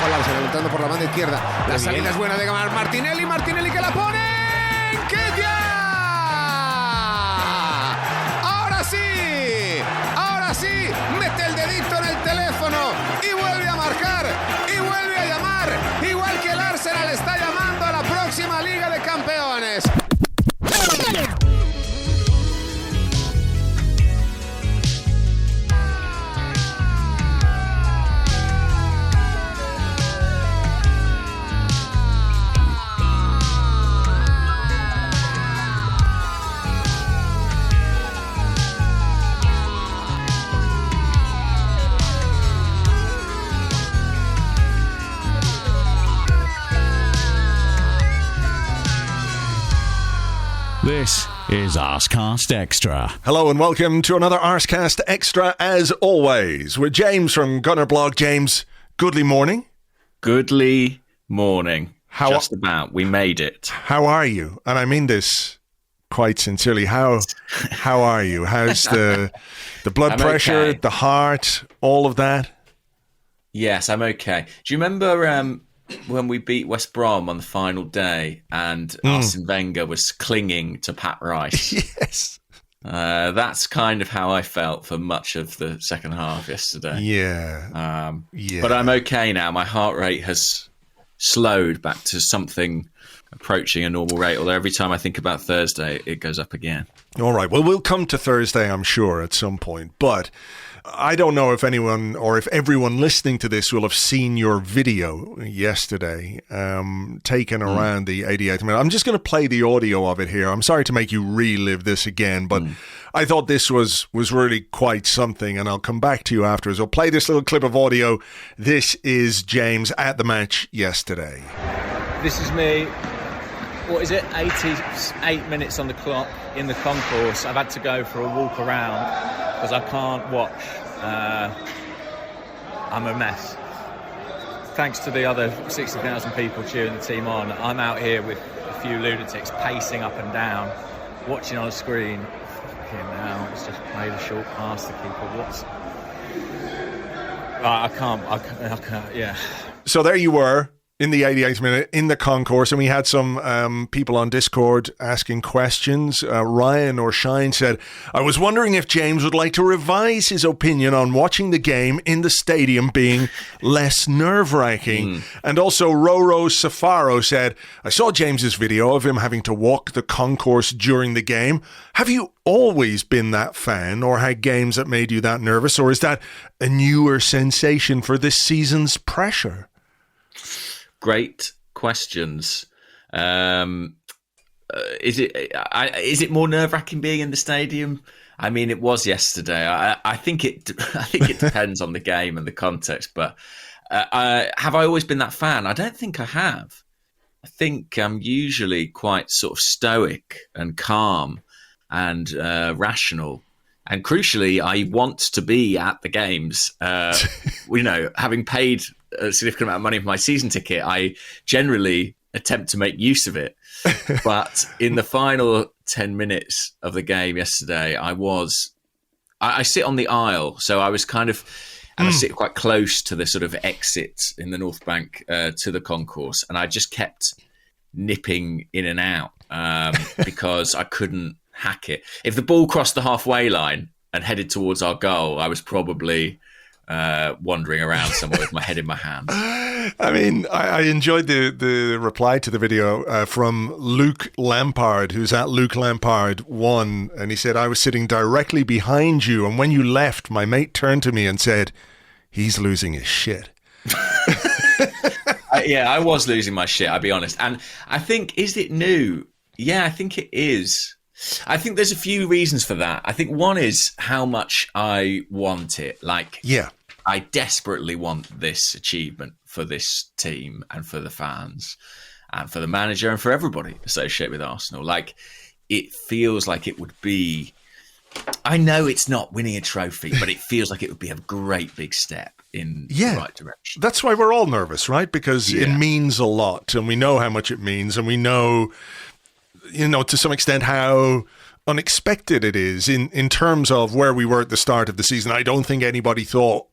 abajo al Arsenal, entrando por la banda izquierda. La salida es buena de Martinelli. Martinelli que la pone. ¡Nketiah! Ahora sí, mete el dedito en el teléfono y vuelve a marcar y vuelve a llamar, igual que el Arsenal está llamando a la próxima Liga de Campeones. This is Arsecast Extra. Hello and welcome to another Arsecast Extra, as always, with James from Gunnerblog. James, goodly morning. Goodly morning. Just about. We made it. How are you? And I mean this quite sincerely. How are you? How's the blood pressure, okay. The heart, all of that? Yes, I'm okay. Do you remember when we beat West Brom on the final day and Arsene Wenger was clinging to Pat Rice? Yes. That's kind of how I felt for much of the second half yesterday. Yeah. But I'm okay now. My heart rate has slowed back to something approaching a normal rate, although every time I think about Thursday, it goes up again. All right. Well, we'll come to Thursday, I'm sure, at some point. But I don't know if anyone or if everyone listening to this will have seen your video yesterday taken around the 88th minute. I'm just going to play the audio of it here. I'm sorry to make you relive this again, but I thought this was really quite something, and I'll come back to you afterwards. I'll play this little clip of audio. This is James at the match yesterday. This is me. What is it? 88 minutes on the clock in the concourse. I've had to go for a walk around because I can't watch. I'm a mess. Thanks to the other 60,000 people cheering the team on, I'm out here with a few lunatics pacing up and down, watching on a screen. Fucking hell, it's just played a short pass to keeper. I can't, yeah. So there you were, in the 88th minute, in the concourse, and we had some people on Discord asking questions. Ryan or Shine said, I was wondering if James would like to revise his opinion on watching the game in the stadium being less nerve-wracking. And also Roro Safaro said, I saw James's video of him having to walk the concourse during the game. Have you always been that fan, or had games that made you that nervous, or is that a newer sensation for this season's pressure? Great questions. Is it more nerve-wracking being in the stadium? I mean, it was yesterday. I think it depends on the game and the context. But have I always been that fan? I don't think I have. I think I'm usually quite sort of stoic and calm and rational. And crucially, I want to be at the games. Having paid a significant amount of money for my season ticket, I generally attempt to make use of it. But in the final 10 minutes of the game yesterday, I sit on the aisle. So I was kind of, and I sit quite close to the sort of exit in the North Bank to the concourse. And I just kept nipping in and out because I couldn't hack it. If the ball crossed the halfway line and headed towards our goal, I was probably wandering around somewhere with my head in my hand. I mean, I enjoyed the reply to the video from Luke Lampard, who's at Luke Lampard 1, and he said, I was sitting directly behind you, and when you left, my mate turned to me and said, he's losing his shit. Yeah, I was losing my shit, I'll be honest. And I think, is it new? Yeah, I think it is. I think there's a few reasons for that. I think one is how much I want it. I desperately want this achievement for this team and for the fans and for the manager and for everybody associated with Arsenal. It feels like it would be, I know it's not winning a trophy, but it feels like it would be a great big step in the right direction. That's why we're all nervous, right? Because it means a lot, and we know how much it means, and we know, to some extent how unexpected it is in terms of where we were at the start of the season. I don't think anybody thought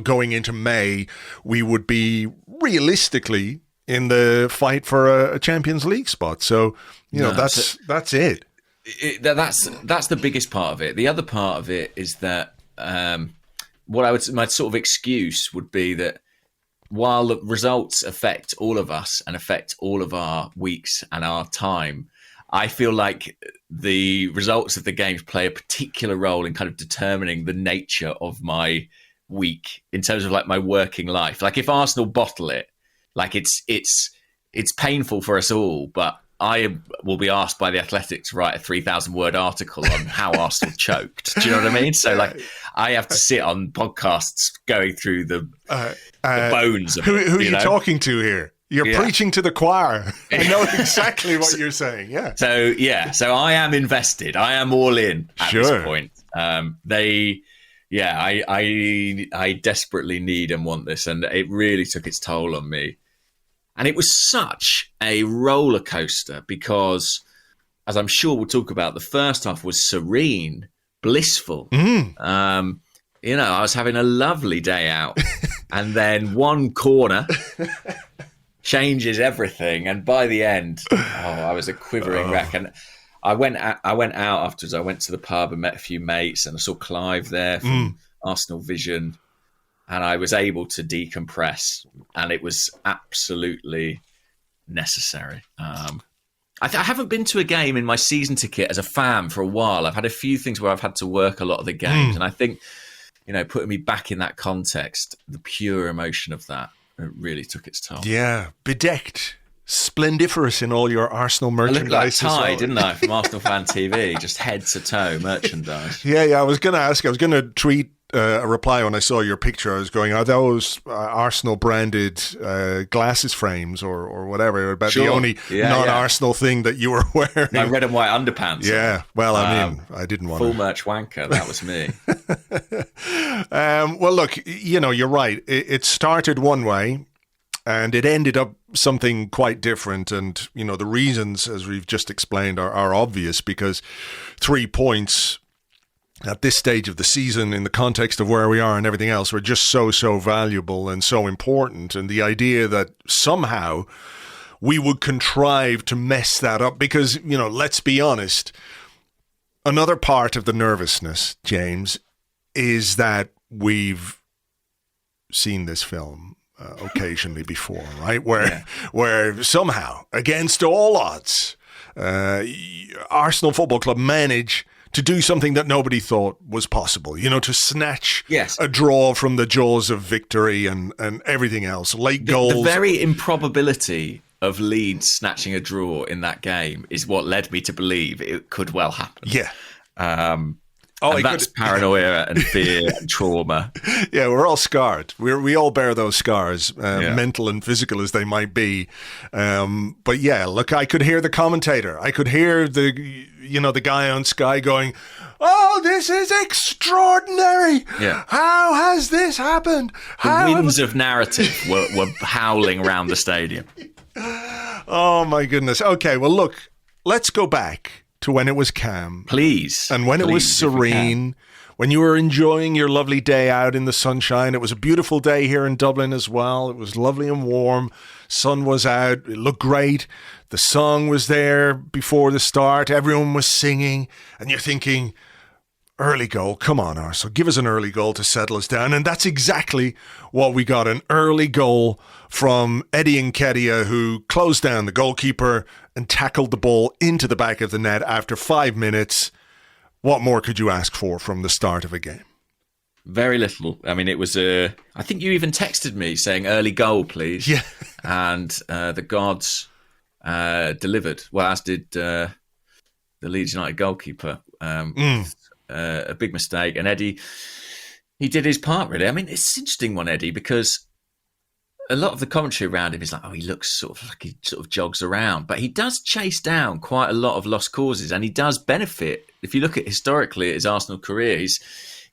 going into May, we would be realistically in the fight for a Champions League spot. So, that's it. That's the biggest part of it. The other part of it is that my sort of excuse would be that while the results affect all of us and affect all of our weeks and our time, I feel like the results of the games play a particular role in kind of determining the nature of my week in terms of like my working life. Like if Arsenal bottle it, like it's painful for us all, but I will be asked by the Athletic to write a 3,000-word article on how Arsenal choked. Do you know what I mean? So, like, I have to sit on podcasts going through the bones of it. Who are you talking to here? You're preaching to the choir. I know exactly what you're saying. Yeah. So I am invested. I am all in at this point. I desperately need and want this, and it really took its toll on me. And it was such a roller coaster because, as I'm sure we'll talk about, the first half was serene, blissful. I was having a lovely day out. And then one corner changes everything. And by the end, I was a quivering wreck. And I went out afterwards. I went to the pub and met a few mates, and I saw Clive there from Arsenal Vision. And I was able to decompress, and it was absolutely necessary. I haven't been to a game in my season ticket as a fan for a while. I've had a few things where I've had to work a lot of the games, and I think, putting me back in that context, the pure emotion of that, it really took its toll. Yeah, bedecked, splendiferous in all your Arsenal merchandise. I looked like Ty, didn't I, from Arsenal Fan TV, just head to toe merchandise. Yeah. I was going to ask. I was going to tweet a reply when I saw your picture. I was going, are those Arsenal branded glasses frames or whatever? About the only non-Arsenal thing that you were wearing. My red and white underpants. Yeah. Well, I didn't want full merch wanker. That was me. Well, look, you're right. It started one way, and it ended up something quite different. And, the reasons, as we've just explained, are obvious, because 3 points at this stage of the season, in the context of where we are and everything else, were just so valuable and so important. And the idea that somehow we would contrive to mess that up, because, let's be honest, another part of the nervousness, James, is that we've seen this film occasionally before, right? Where somehow, against all odds, Arsenal Football Club manage to do something that nobody thought was possible, to snatch a draw from the jaws of victory and everything else. Late goals. The very improbability of Leeds snatching a draw in that game is what led me to believe it could well happen. Yeah. And that's paranoia and fear and trauma. Yeah, we're all scarred. We all bear those scars, mental and physical as they might be. But yeah, look, I could hear the commentator. I could hear the guy on Sky going, "Oh, this is extraordinary! Yeah. How has this happened?" The winds of narrative were howling around the stadium. Oh my goodness. Okay, well look, let's go back to when it was calm. Please. And when it was serene, when you were enjoying your lovely day out in the sunshine. It was a beautiful day here in Dublin as well. It was lovely and warm. Sun was out. It looked great. The song was there before the start. Everyone was singing. And you're thinking, early goal. Come on, Arsenal. Give us an early goal to settle us down. And that's exactly what we got. An early goal from Eddie Nketiah, who closed down the goalkeeper and tackled the ball into the back of the net after 5 minutes. What more could you ask for from the start of a game? Very little. I mean, it was I think you even texted me saying early goal, please. Yeah. And the gods delivered. Well, as did the Leeds United goalkeeper. A big mistake. And Eddie, he did his part, really. I mean, it's an interesting one, Eddie, because a lot of the commentary around him is like, he looks sort of like he sort of jogs around. But he does chase down quite a lot of lost causes, and he does benefit. If you look at historically at his Arsenal career, he's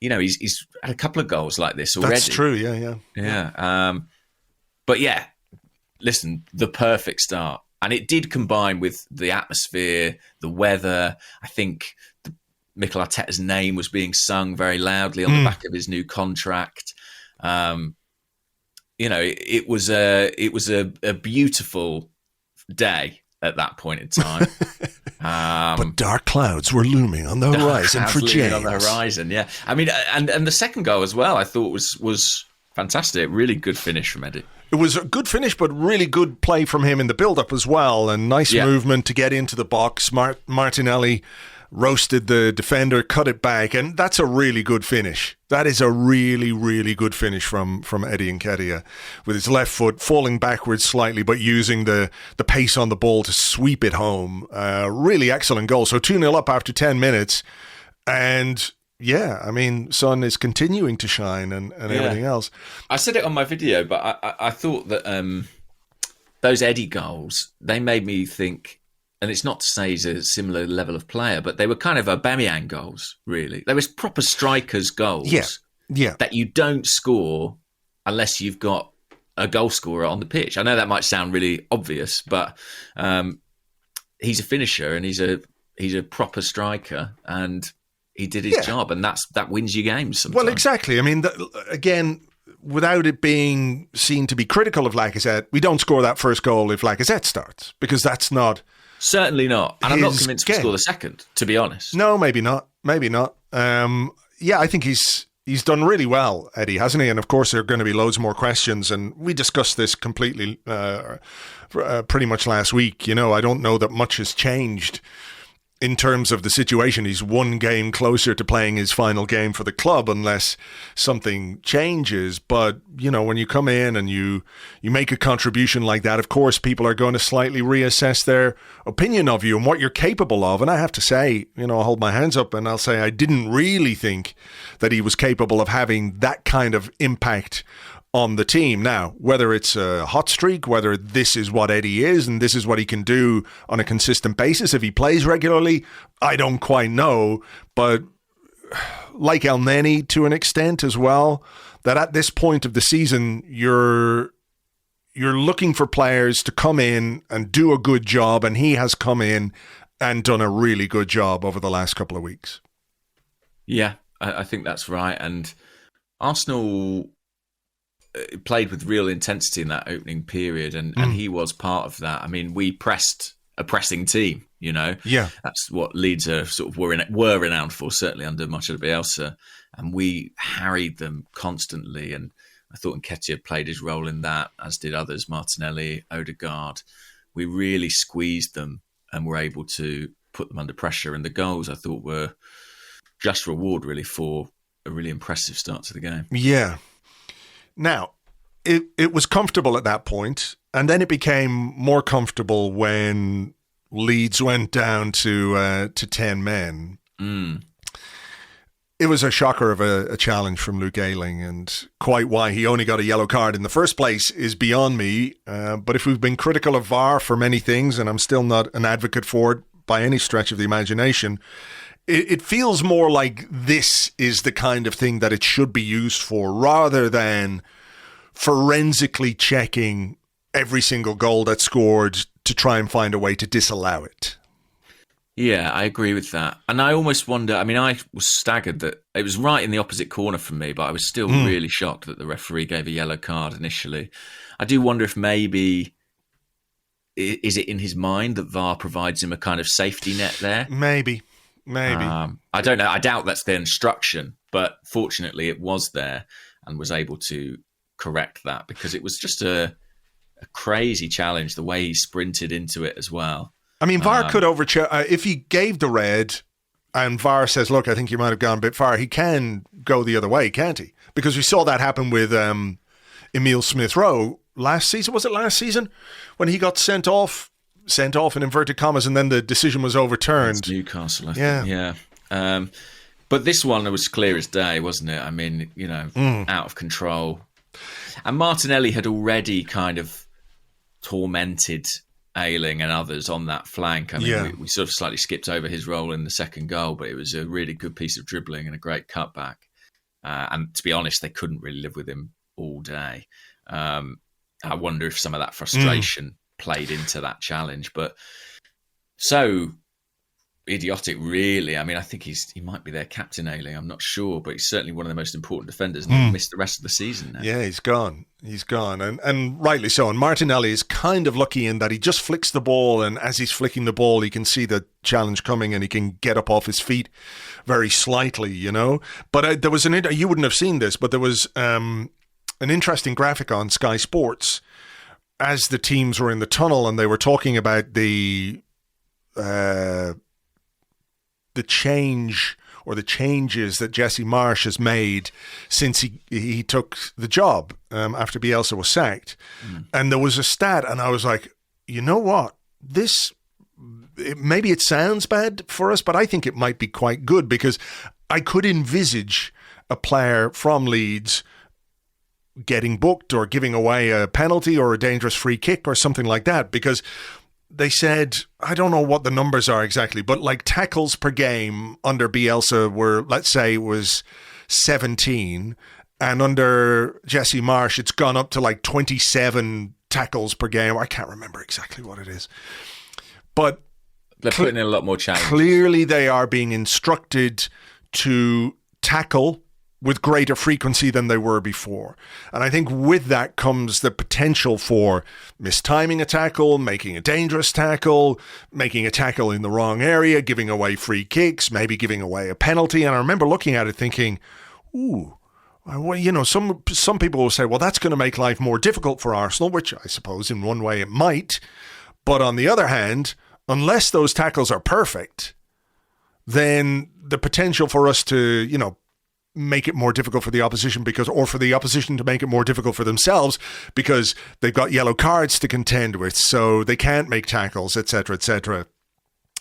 had a couple of goals like this already. That's true, yeah. But yeah, listen, the perfect start. And it did combine with the atmosphere, the weather. I think Mikel Arteta's name was being sung very loudly on the back of his new contract. It was a beautiful day at that point in time. But dark clouds were looming on the horizon for James. On the horizon, yeah. I mean, and the second goal as well, I thought was fantastic. Really good finish from Eddie. It was a good finish, but really good play from him in the build-up as well, and nice movement to get into the box. Martinelli roasted the defender, cut it back, and that's a really good finish. That is a really, really good finish from Eddie Nketiah, with his left foot falling backwards slightly, but using the pace on the ball to sweep it home. Really excellent goal. So 2-0 up after 10 minutes, and yeah, I mean, Son is continuing to shine and everything else. I said it on my video, but I thought that those Eddie goals, they made me think, and it's not to say he's a similar level of player, but they were kind of Aubameyang goals, really. They were proper strikers' goals that you don't score unless you've got a goal scorer on the pitch. I know that might sound really obvious, but he's a finisher and he's a proper striker, and he did his job, and that wins you games sometimes. Well, exactly. I mean, again, without it being seen to be critical of Lacazette, we don't score that first goal if Lacazette starts, because that's not... Certainly not. And I'm not convinced we'll score the second, to be honest. No, maybe not. Maybe not. I think he's done really well, Eddie, hasn't he? And of course, there are going to be loads more questions, and we discussed this completely pretty much last week. I don't know that much has changed in terms of the situation. He's one game closer to playing his final game for the club unless something changes. But, when you come in and you make a contribution like that, of course, people are going to slightly reassess their opinion of you and what you're capable of. And I have to say, I'll hold my hands up and I'll say I didn't really think that he was capable of having that kind of impact on the team. Now, whether it's a hot streak, whether this is what Eddie is and this is what he can do on a consistent basis if he plays regularly, I don't quite know. But like Elneny to an extent as well, that at this point of the season, you're looking for players to come in and do a good job, and he has come in and done a really good job over the last couple of weeks. Yeah, I think that's right. And Arsenal played with real intensity in that opening period, and he was part of that. I mean, we pressed a pressing team, Yeah. That's what Leeds are sort of were renowned for, certainly under Marcelo Bielsa, and we harried them constantly, and I thought Nketiah played his role in that, as did others, Martinelli, Odegaard. We really squeezed them and were able to put them under pressure, and the goals I thought were just reward really for a really impressive start to the game. Yeah. Now, it was comfortable at that point, and then it became more comfortable when Leeds went down to 10 men. It was a shocker of a challenge from Luke Ayling, and quite why he only got a yellow card in the first place is beyond me. But if we've been critical of VAR for many things, and I'm still not an advocate for it by any stretch of the imagination, it feels more like this is the kind of thing that it should be used for, rather than forensically checking every single goal that's scored to try and find a way to disallow it. Yeah, I agree with that. And I almost wonder, I mean, I was staggered that it was right in the opposite corner from me, but I was still really shocked that the referee gave a yellow card initially. I do wonder if maybe, is it in his mind that VAR provides him a kind of safety net there? Maybe. I don't know. I doubt that's the instruction, but fortunately it was there and was able to correct that, because it was just a crazy challenge, the way he sprinted into it as well. I mean, VAR could overcheck. If he gave the red and VAR says, look, I think you might have gone a bit far, he can go the other way, can't he? Because we saw that happen with Emile Smith-Rowe last season. Was it last season? When he got sent off in inverted commas, and then the decision was overturned. It's Newcastle, I think. Yeah. But this one was clear as day, wasn't it? I mean, out of control. And Martinelli had already kind of tormented Ayling and others on that flank. I mean, we sort of slightly skipped over his role in the second goal, but it was a really good piece of dribbling and a great cutback. And to be honest, they couldn't really live with him all day. I wonder if some of that frustration played into that challenge. But so idiotic, really. I mean, I think he might be their captain, Ailing. I'm not sure, but he's certainly one of the most important defenders, and he'll miss the rest of the season now. Yeah, he's gone. He's gone, and rightly so. And Martinelli is kind of lucky in that he just flicks the ball, and as he's flicking the ball, he can see the challenge coming, and he can get up off his feet very slightly, you know. But there was you wouldn't have seen this, but there was an interesting graphic on Sky Sports as the teams were in the tunnel, and they were talking about the change or the changes that Jesse Marsch has made since he took the job after Bielsa was sacked. And there was a stat, and I was like, you know what? Maybe it sounds bad for us, but I think it might be quite good, because I could envisage a player from Leeds getting booked or giving away a penalty or a dangerous free kick or something like that, because they said, I don't know what the numbers are exactly, but like tackles per game under Bielsa were, let's say, was 17, and under Jesse Marsch it's gone up to like 27 tackles per game. I can't remember exactly what it is, but they're putting in a lot more challenge. Clearly they are being instructed to tackle with greater frequency than they were before. And I think with that comes the potential for mistiming a tackle, making a dangerous tackle, making a tackle in the wrong area, giving away free kicks, maybe giving away a penalty. And I remember looking at it thinking, ooh, well, you know, some people will say, well, that's going to make life more difficult for Arsenal, which I suppose in one way it might. But on the other hand, unless those tackles are perfect, then the potential for us to, you know, make it more difficult for the opposition or for the opposition to make it more difficult for themselves because they've got yellow cards to contend with, so they can't make tackles, etc., etc.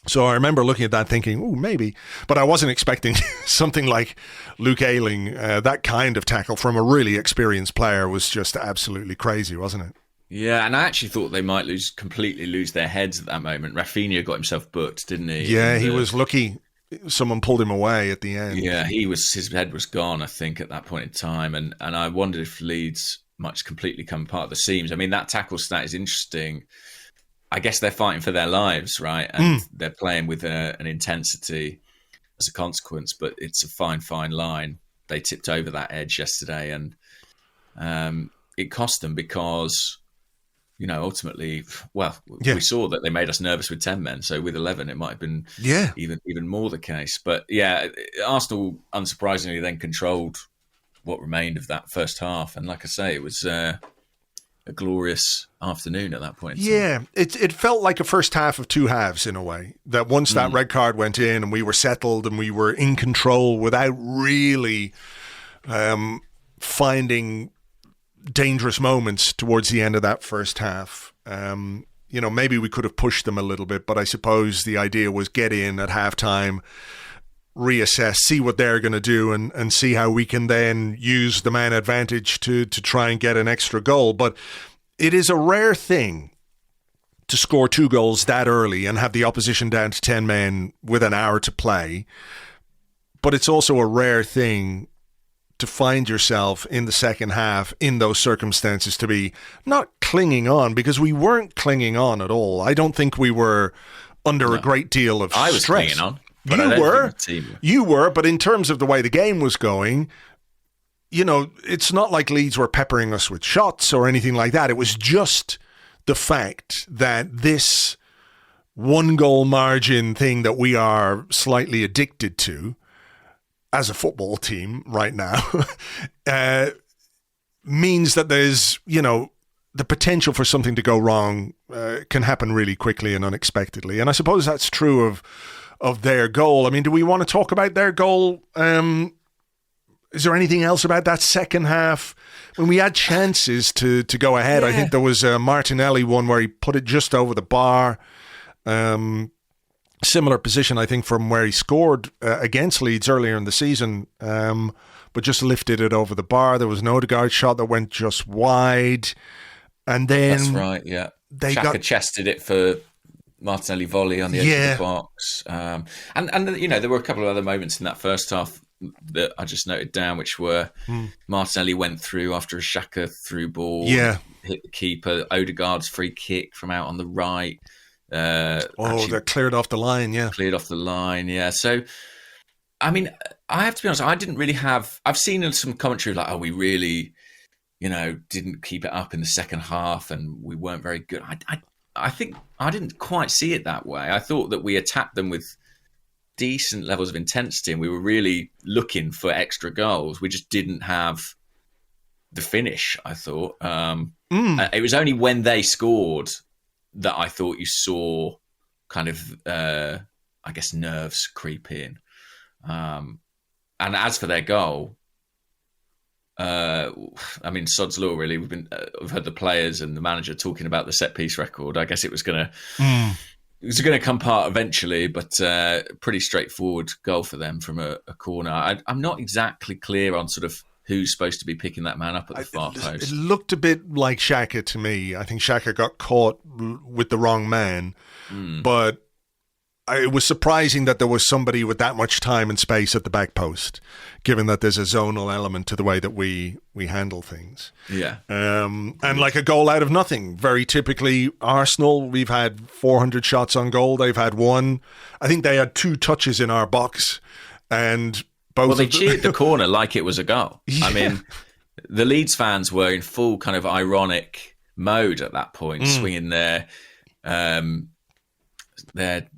So I remember looking at that thinking, ooh, maybe. But I wasn't expecting something like Luke Ayling. That kind of tackle from a really experienced player was just absolutely crazy, wasn't it? Yeah, and I actually thought they might completely lose their heads at that moment. Rafinha got himself booked, didn't he? Yeah, he was lucky. Someone pulled him away at the end. Yeah, his head was gone, I think, at that point in time. And I wondered if Leeds might completely come apart at the seams. I mean, that tackle stat is interesting. I guess they're fighting for their lives, right? And they're playing with an intensity as a consequence, but it's a fine, fine line. They tipped over that edge yesterday, and it cost them because, you know, ultimately, we saw that they made us nervous with 10 men. So with 11, it might have been even more the case. But yeah, Arsenal, unsurprisingly, then controlled what remained of that first half. And like I say, it was a glorious afternoon at that point. Yeah, it felt like a first half of two halves in a way. That once that red card went in and we were settled and we were in control without really finding dangerous moments towards the end of that first half. You know, maybe we could have pushed them a little bit, but I suppose the idea was get in at halftime, reassess, see what they're going to do, and see how we can then use the man advantage to try and get an extra goal. But it is a rare thing to score 2 goals that early and have the opposition down to 10 men with an hour to play. But it's also a rare thing to find yourself in the second half in those circumstances, to be not clinging on, because we weren't clinging on at all. I don't think we were under a great deal of stress. I was clinging on. But you were, but in terms of the way the game was going, you know, it's not like Leeds were peppering us with shots or anything like that. It was just the fact that this 1-goal margin thing that we are slightly addicted to as a football team right now means that there's, you know, the potential for something to go wrong can happen really quickly and unexpectedly. And I suppose that's true of their goal. I mean, do we want to talk about their goal? Is there anything else about that second half? When we had chances to go ahead, I think there was a Martinelli one where he put it just over the bar. Similar position, I think, from where he scored against Leeds earlier in the season, but just lifted it over the bar. There was an Odegaard shot that went just wide. And then... That's right, yeah. Xhaka chested it for Martinelli volley on the edge of the box. And you know, there were a couple of other moments in that first half that I just noted down, which were Martinelli went through after a Xhaka through ball, hit the keeper, Odegaard's free kick from out on the right, They're cleared off the line, yeah. Cleared off the line, yeah. So, I mean, I have to be honest, I didn't really have... I've seen some commentary like, we really, didn't keep it up in the second half and we weren't very good. I think I didn't quite see it that way. I thought that we attacked them with decent levels of intensity and we were really looking for extra goals. We just didn't have the finish, I thought. It was only when they scored that I thought you saw kind of, I guess, nerves creep in. And as for their goal, I mean, sod's law, really. We've heard the players and the manager talking about the set piece record. I guess it was going to come part eventually, but pretty straightforward goal for them from a corner. I'm not exactly clear on sort of who's supposed to be picking that man up at the far post. It looked a bit like Xhaka to me. I think Xhaka got caught with the wrong man, but it was surprising that there was somebody with that much time and space at the back post, given that there's a zonal element to the way that we handle things. Yeah. And like a goal out of nothing. Very typically, Arsenal, we've had 400 shots on goal. They've had one. I think they had 2 touches in our box. And both. Well, they cheered the corner like it was a goal. Yeah. I mean, the Leeds fans were in full kind of ironic mode at that point, swinging their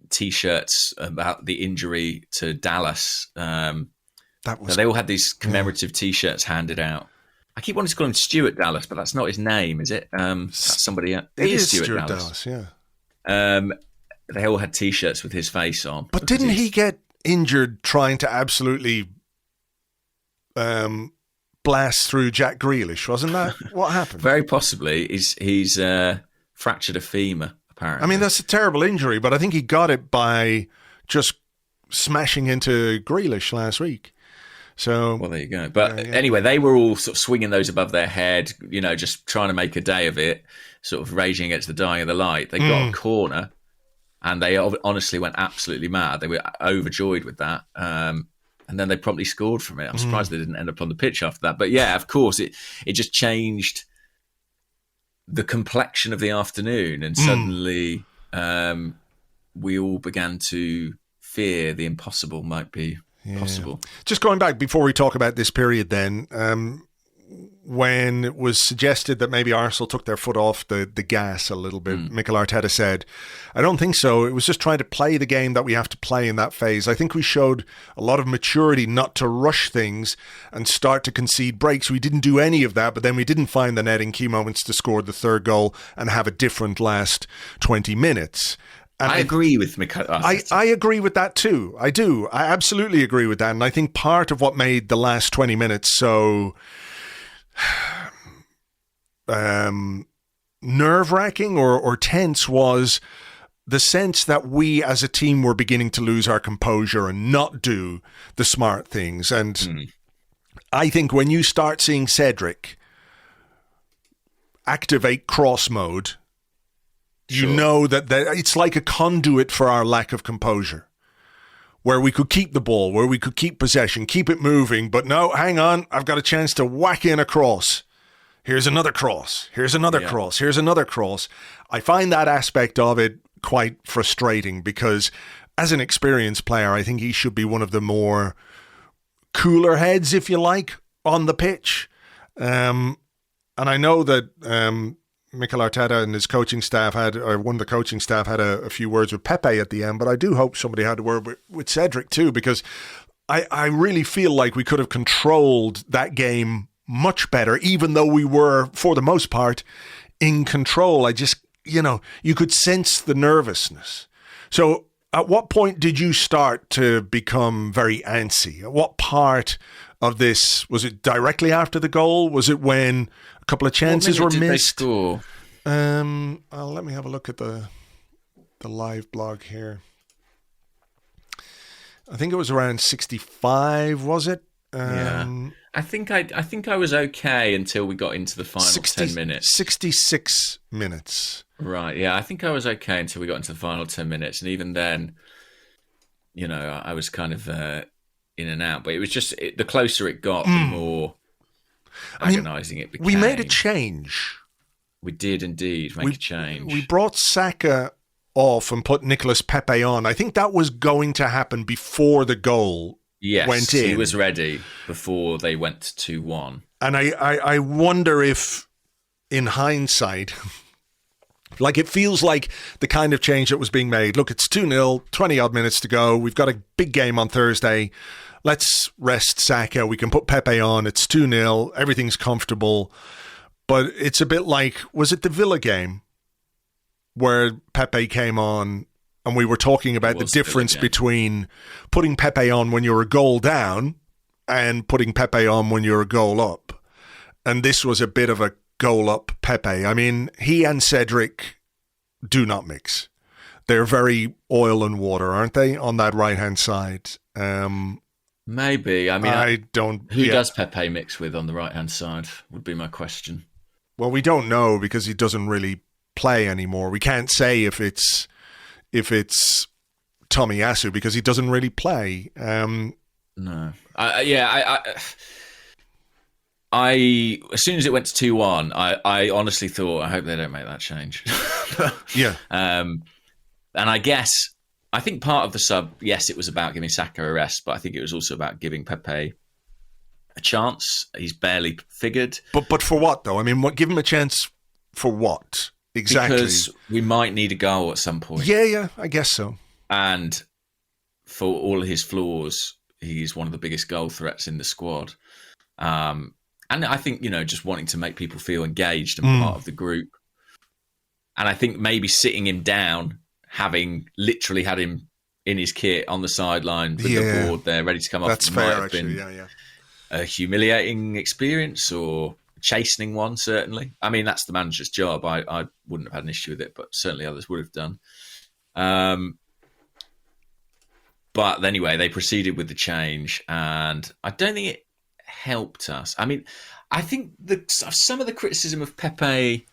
T-shirts about the injury to Dallas. They all had these commemorative T-shirts handed out. I keep wanting to call him Stuart Dallas, but that's not his name, is it? That's somebody else. It is Stuart Dallas, yeah. They all had T-shirts with his face on. But didn't he get injured trying to absolutely blast through Jack Grealish? Wasn't that what happened? Very possibly. He's fractured a femur. Apparently. I mean, that's a terrible injury, but I think he got it by just smashing into Grealish last week. So, well, there you go. But anyway, they were all sort of swinging those above their head, just trying to make a day of it, sort of raging against the dying of the light. They got a corner, and they honestly went absolutely mad. They were overjoyed with that. And then they promptly scored from it. I'm surprised they didn't end up on the pitch after that. But yeah, of course, it just changed the complexion of the afternoon, and suddenly we all began to fear the impossible might be possible. Just going back before we talk about this period then, when it was suggested that maybe Arsenal took their foot off the gas a little bit, Mikel Arteta said, I don't think so. It was just trying to play the game that we have to play in that phase. I think we showed a lot of maturity not to rush things and start to concede breaks. We didn't do any of that, but then we didn't find the net in key moments to score the third goal and have a different last 20 minutes. And I agree with Mikel Arteta. I agree with that too. I do. I absolutely agree with that. And I think part of what made the last 20 minutes so nerve-wracking or tense was the sense that we as a team were beginning to lose our composure and not do the smart things. And I think when you start seeing Cedric activate cross mode, you know that it's like a conduit for our lack of composure, where we could keep the ball, where we could keep possession, keep it moving. But no, hang on, I've got a chance to whack in a cross. Here's another cross. Here's another cross. Here's another cross. I find that aspect of it quite frustrating because as an experienced player, I think he should be one of the more cooler heads, if you like, on the pitch. And I know that Mikel Arteta and his coaching staff one of the coaching staff had a few words with Pepe at the end, but I do hope somebody had a word with Cedric too, because I really feel like we could have controlled that game much better, even though we were, for the most part, in control. I just, you could sense the nervousness. So at what point did you start to become very antsy? At what part of this, was it directly after the goal? Was it when a couple of chances were missed? They score? Let me have a look at the live blog here. I think it was around 65, was it? I think I was okay until we got into the final 10 minutes. 66 minutes. Right, yeah. I think I was okay until we got into the final 10 minutes. And even then, I was kind of in and out. But it was just, the closer it got, the more agonising it became. We made a change. We did indeed make a change. We brought Saka off and put Nicolas Pepe on. I think that was going to happen before the goal went in. He was ready before they went 2-1. And I wonder if, in hindsight, like it feels like the kind of change that was being made. Look, it's 2-0, 20-odd minutes to go. We've got a big game on Thursday. Let's rest Saka. We can put Pepe on. It's 2-0. Everything's comfortable. But it's a bit like, was it the Villa game where Pepe came on and we were talking about the difference between putting Pepe on when you're a goal down and putting Pepe on when you're a goal up? And this was a bit of a goal up Pepe. I mean, he and Cedric do not mix. They're very oil and water, aren't they, on that right-hand side? Maybe. I mean, I don't... Who does Pepe mix with on the right-hand side would be my question. Well, we don't know because he doesn't really play anymore. We can't say if it's Tomiyasu because he doesn't really play. No. I as soon as it went to 2-1, I honestly thought, I hope they don't make that change. Yeah. And I think part of the sub, yes, it was about giving Saka a rest, but I think it was also about giving Pepe a chance. He's barely figured. But for what, though? I mean, give him a chance for what? Exactly. Because we might need a goal at some point. Yeah, I guess so. And for all of his flaws, he's one of the biggest goal threats in the squad. And I think, just wanting to make people feel engaged and part of the group. And I think maybe sitting him down, having literally had him in his kit on the sideline with the board there, ready to come off. That's fair, actually. Yeah. A humiliating experience or chastening one, certainly. I mean, that's the manager's job. I wouldn't have had an issue with it, but certainly others would have done. But anyway, they proceeded with the change, and I don't think it helped us. I mean, I think some of the criticism of Pepe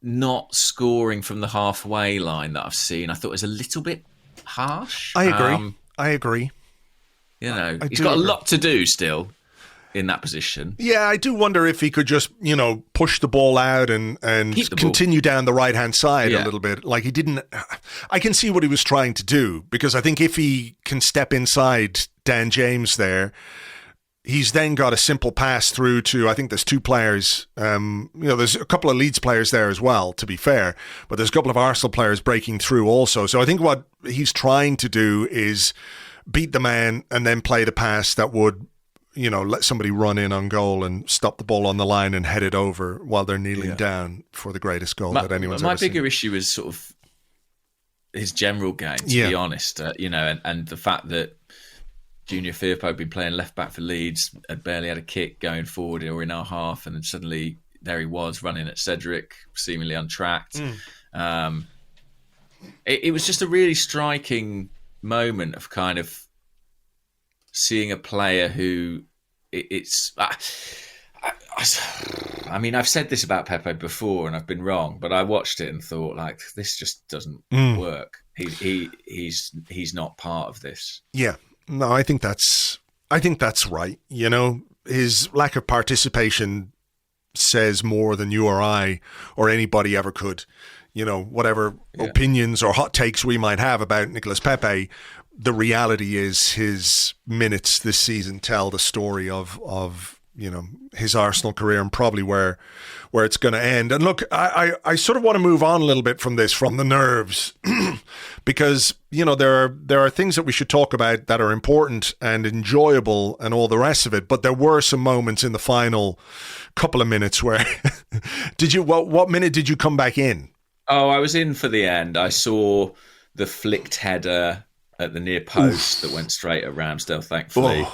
not scoring from the halfway line that I've seen, I thought was a little bit harsh. I agree. He's got a lot to do still in that position. Yeah, I do wonder if he could just, push the ball out and continue down the right-hand side a little bit. Like he didn't... I can see what he was trying to do, because I think if he can step inside Dan James there, he's then got a simple pass through to, I think there's two players. There's a couple of Leeds players there as well, to be fair. But there's a couple of Arsenal players breaking through also. So I think what he's trying to do is beat the man and then play the pass that would, let somebody run in on goal and stop the ball on the line and head it over while they're kneeling down for the greatest goal that anyone's ever seen. My bigger issue is sort of his general game, to be honest. And the fact that Junior Firpo had been playing left back for Leeds, had barely had a kick going forward or in our half, and then suddenly there he was running at Cedric, seemingly untracked. It was just a really striking moment of kind of seeing a player who I mean, I've said this about Pepe before and I've been wrong, but I watched it and thought, like, this just doesn't work. He's not part of this. Yeah. No, I think that's right. His lack of participation says more than you or I or anybody ever could. Whatever opinions or hot takes we might have about Nicolas Pepe, the reality is his minutes this season tell the story of his Arsenal career and probably where it's going to end. And look, I sort of want to move on a little bit from the nerves, because there are things that we should talk about that are important and enjoyable and all the rest of it. But there were some moments in the final couple of minutes where what minute did you come back in? Oh, I was in for the end. I saw the flicked header at the near post that went straight at Ramsdale, thankfully.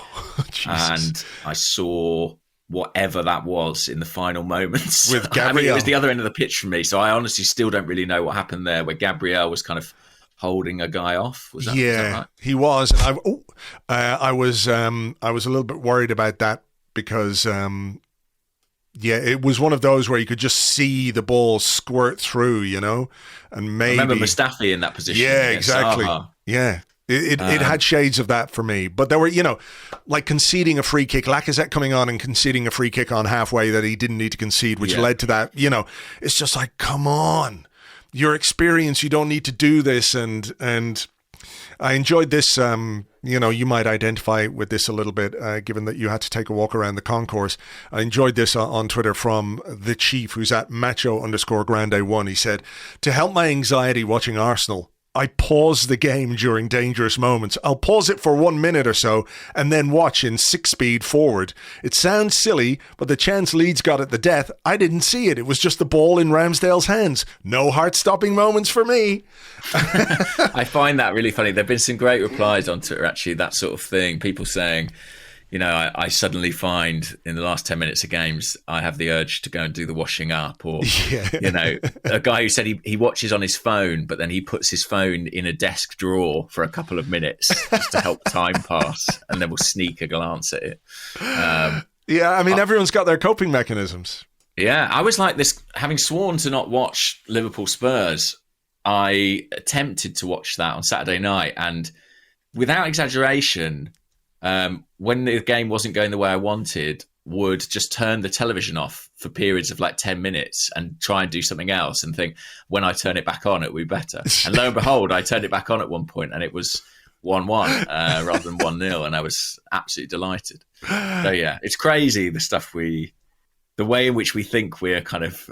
And I saw whatever that was in the final moments. With Gabriel. I mean, it was the other end of the pitch for me, so I honestly still don't really know what happened there, where Gabriel was kind of holding a guy off. Was that right? He was. And I was a little bit worried about that because... it was one of those where you could just see the ball squirt through, and maybe... I remember Mustafi in that position. Yeah, exactly. Zaha. Yeah. It had shades of that for me. But there were, like conceding a free kick, Lacazette coming on and conceding a free kick on halfway that he didn't need to concede, which led to that, it's just like, come on. your experience, you don't need to do this. And I enjoyed this. You might identify with this a little bit, given that you had to take a walk around the concourse. I enjoyed this on Twitter from the Chief, who's at macho_grande1. He said, to help my anxiety watching Arsenal, I pause the game during dangerous moments. I'll pause it for 1 minute or so and then watch in 6-speed forward. It sounds silly, but the chance Leeds got at the death, I didn't see it. It was just the ball in Ramsdale's hands. No heart-stopping moments for me. I find that really funny. There have been some great replies on Twitter, actually, that sort of thing. People saying, I suddenly find in the last 10 minutes of games, I have the urge to go and do the washing up. Or, a guy who said he watches on his phone, but then he puts his phone in a desk drawer for a couple of minutes just to help time pass, and then will sneak a glance at it. Everyone's got their coping mechanisms. Yeah, I was like this, having sworn to not watch Liverpool Spurs, I attempted to watch that on Saturday night, and without exaggeration, when the game wasn't going the way I wanted, would just turn the television off for periods of like 10 minutes and try and do something else and think, when I turn it back on, it'll be better. And lo and behold, I turned it back on at one point and it was 1-1 rather than 1-0, and I was absolutely delighted. So yeah, it's crazy the way in which we think we're kind of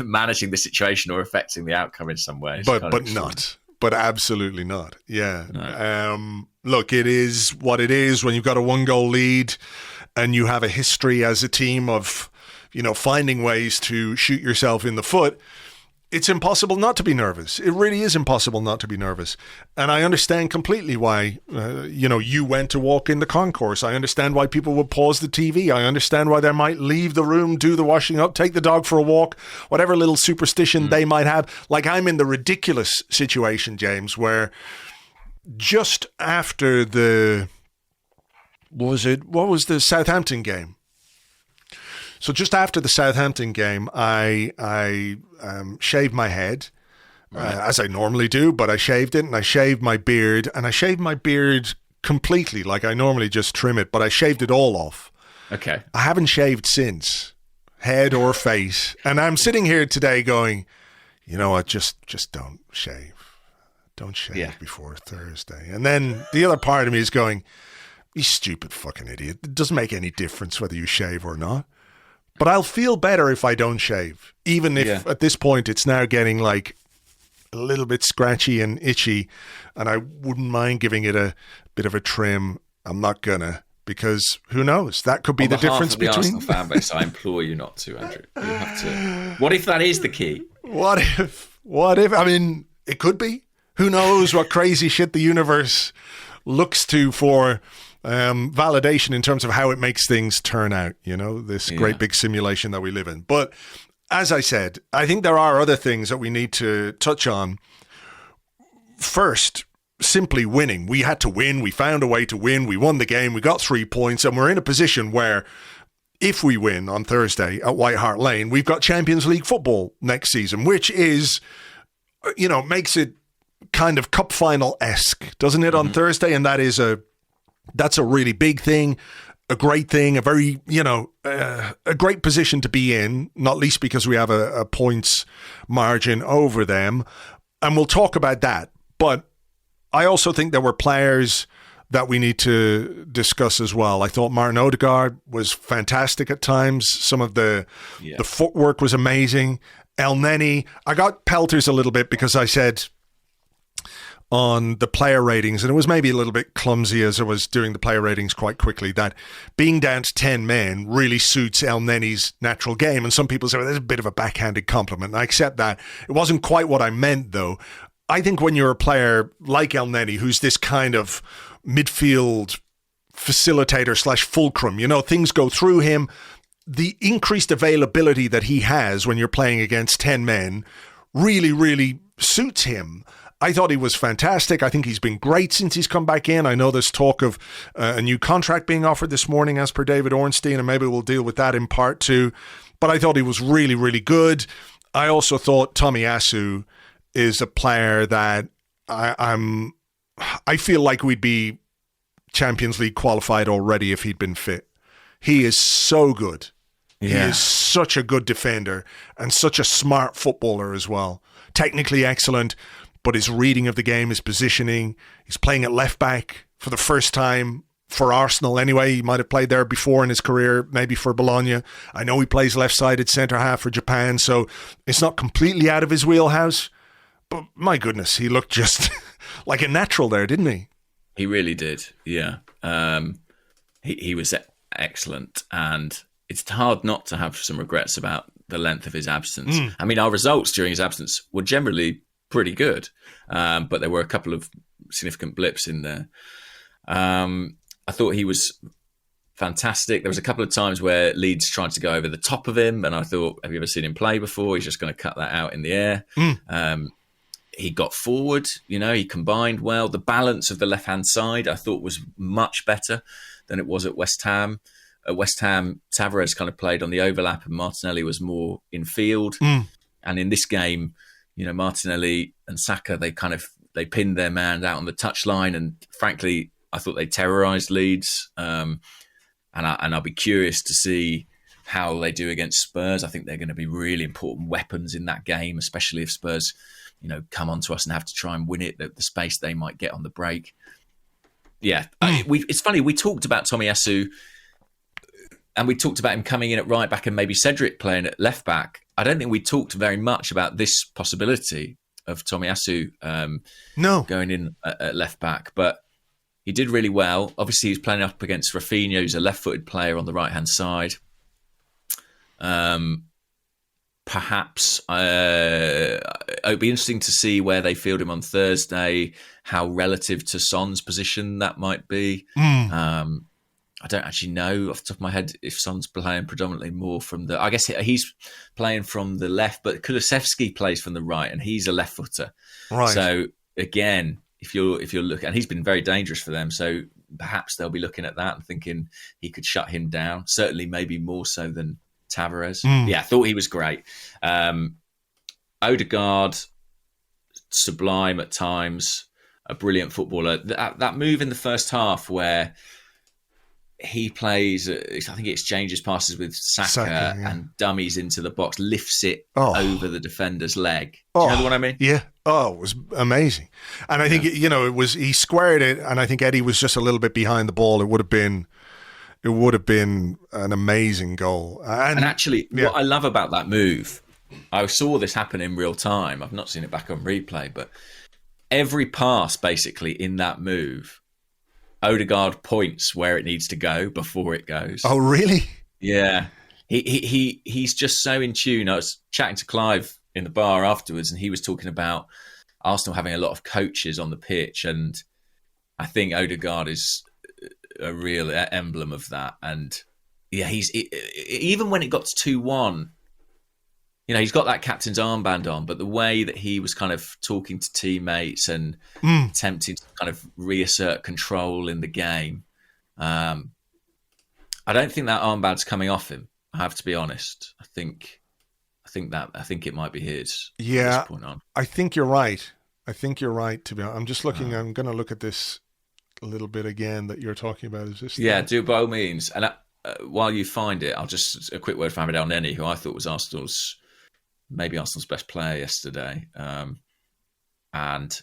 managing the situation or affecting the outcome in some ways. But not. But absolutely not. Yeah. No. Look, it is what it is when you've got a 1-goal lead and you have a history as a team of, finding ways to shoot yourself in the foot. It's impossible not to be nervous. It really is impossible not to be nervous. And I understand completely why, you went to walk in the concourse. I understand why people would pause the TV. I understand why they might leave the room, do the washing up, take the dog for a walk, whatever little superstition they might have. Like, I'm in the ridiculous situation, James, where just after what was the Southampton game? So just after the Southampton game, I shaved my head, as I normally do, but I shaved it, and I shaved my beard, and I shaved my beard completely, like I normally just trim it, but I shaved it all off. Okay. I haven't shaved since, head or face, and I'm sitting here today going, you know what, just don't shave. Don't shave before Thursday. And then the other part of me is going, you stupid fucking idiot. It doesn't make any difference whether you shave or not. But I'll feel better if I don't shave, even if at this point it's now getting like a little bit scratchy and itchy, and I wouldn't mind giving it a bit of a trim. I'm not gonna, because who knows? That could be the difference between... On behalf of the Arsenal fan base, I implore you not to, Andrew. You have to. What if that is the key? What if? I mean, it could be. Who knows what crazy shit the universe looks to for... validation in terms of how it makes things turn out, this great big simulation that we live in. But as I said, I think there are other things that we need to touch on. First, simply winning. We had to win. We found a way to win. We won the game. We got 3 points, and we're in a position where if we win on Thursday at White Hart Lane, we've got Champions League football next season, which is, makes it kind of cup final-esque, doesn't it, on Thursday? And that's a really big thing, a great thing, a very, a great position to be in, not least because we have a points margin over them. And we'll talk about that. But I also think there were players that we need to discuss as well. I thought Martin Odegaard was fantastic at times. Some of the footwork was amazing. Elneny, I got pelters a little bit because I said... on the player ratings, and it was maybe a little bit clumsy as I was doing the player ratings quite quickly, that being down to 10 men really suits Elneny's natural game. And some people say, well, there's a bit of a backhanded compliment. And I accept that. It wasn't quite what I meant, though. I think when you're a player like Elneny, who's this kind of midfield facilitator / fulcrum, things go through him. The increased availability that he has when you're playing against 10 men really, really suits him. I thought he was fantastic. I think he's been great since he's come back in. I know there's talk of a new contract being offered this morning as per David Ornstein, and maybe we'll deal with that in part two. But I thought he was really, really good. I also thought Tomiyasu is a player that I feel like we'd be Champions League qualified already if he'd been fit. He is so good. He is such a good defender and such a smart footballer as well. Technically excellent, but his reading of the game, his positioning, he's playing at left back for the first time for Arsenal anyway. He might have played there before in his career, maybe for Bologna. I know he plays left-sided centre-half for Japan, so it's not completely out of his wheelhouse. But my goodness, he looked just like a natural there, didn't he? He really did, yeah. He was excellent, and it's hard not to have some regrets about the length of his absence. I mean, our results during his absence were generally pretty good, but there were a couple of significant blips in there. I thought he was fantastic. There was a couple of times where Leeds tried to go over the top of him, and I thought, have you ever seen him play before? He's just going to cut that out in the air. He got forward, he combined well. The balance of the left-hand side, I thought, was much better than it was at West Ham. At West Ham, Tavares kind of played on the overlap and Martinelli was more in field. And in this game, Martinelli and Saka, they pinned their man out on the touchline, and frankly, I thought they terrorised Leeds. And I'll be curious to see how they do against Spurs. I think they're going to be really important weapons in that game, especially if Spurs, come onto us and have to try and win it, the space they might get on the break. Yeah, it's funny, we talked about Tomiyasu, and we talked about him coming in at right back and maybe Cedric playing at left back. I don't think we talked very much about this possibility of Tomiyasu going in at left back, but he did really well. Obviously, he's playing up against Rafinha, who's a left-footed player on the right-hand side. Perhaps it would be interesting to see where they field him on Thursday, how relative to Son's position that might be. I don't actually know off the top of my head if Son's playing predominantly more from I guess he's playing from the left, but Kulusevski plays from the right, and he's a left footer. Right. So again, if you're looking, and he's been very dangerous for them, so perhaps they'll be looking at that and thinking he could shut him down. Certainly, maybe more so than Tavares. Yeah, I thought he was great. Odegaard, sublime at times, a brilliant footballer. That move in the first half where he plays, I think he exchanges passes with Saka and dummies into the box, lifts it over the defender's leg. Do you know what I mean? Yeah. Oh, it was amazing. And I think, he squared it, and I think Eddie was just a little bit behind the ball. It would have been an amazing goal. And actually, what I love about that move, I saw this happen in real time. I've not seen it back on replay, but every pass basically in that move, Odegaard points where it needs to go before it goes. Oh, really? Yeah. He's just so in tune. I was chatting to Clive in the bar afterwards, and he was talking about Arsenal having a lot of coaches on the pitch, and I think Odegaard is a real emblem of that. And yeah, even when it got to 2-1, he's got that captain's armband on, but the way that he was kind of talking to teammates and attempting to kind of reassert control in the game, I don't think that armband's coming off him. I have to be honest. I think it might be his. Yeah, from this point on. I think you're right. To be honest, I'm just looking. I'm going to look at this a little bit again that you're talking about. Is this? Yeah, do by all means. And while you find it, I'll just a quick word for Mohamed Elneny, who I thought was Arsenal's best player yesterday. And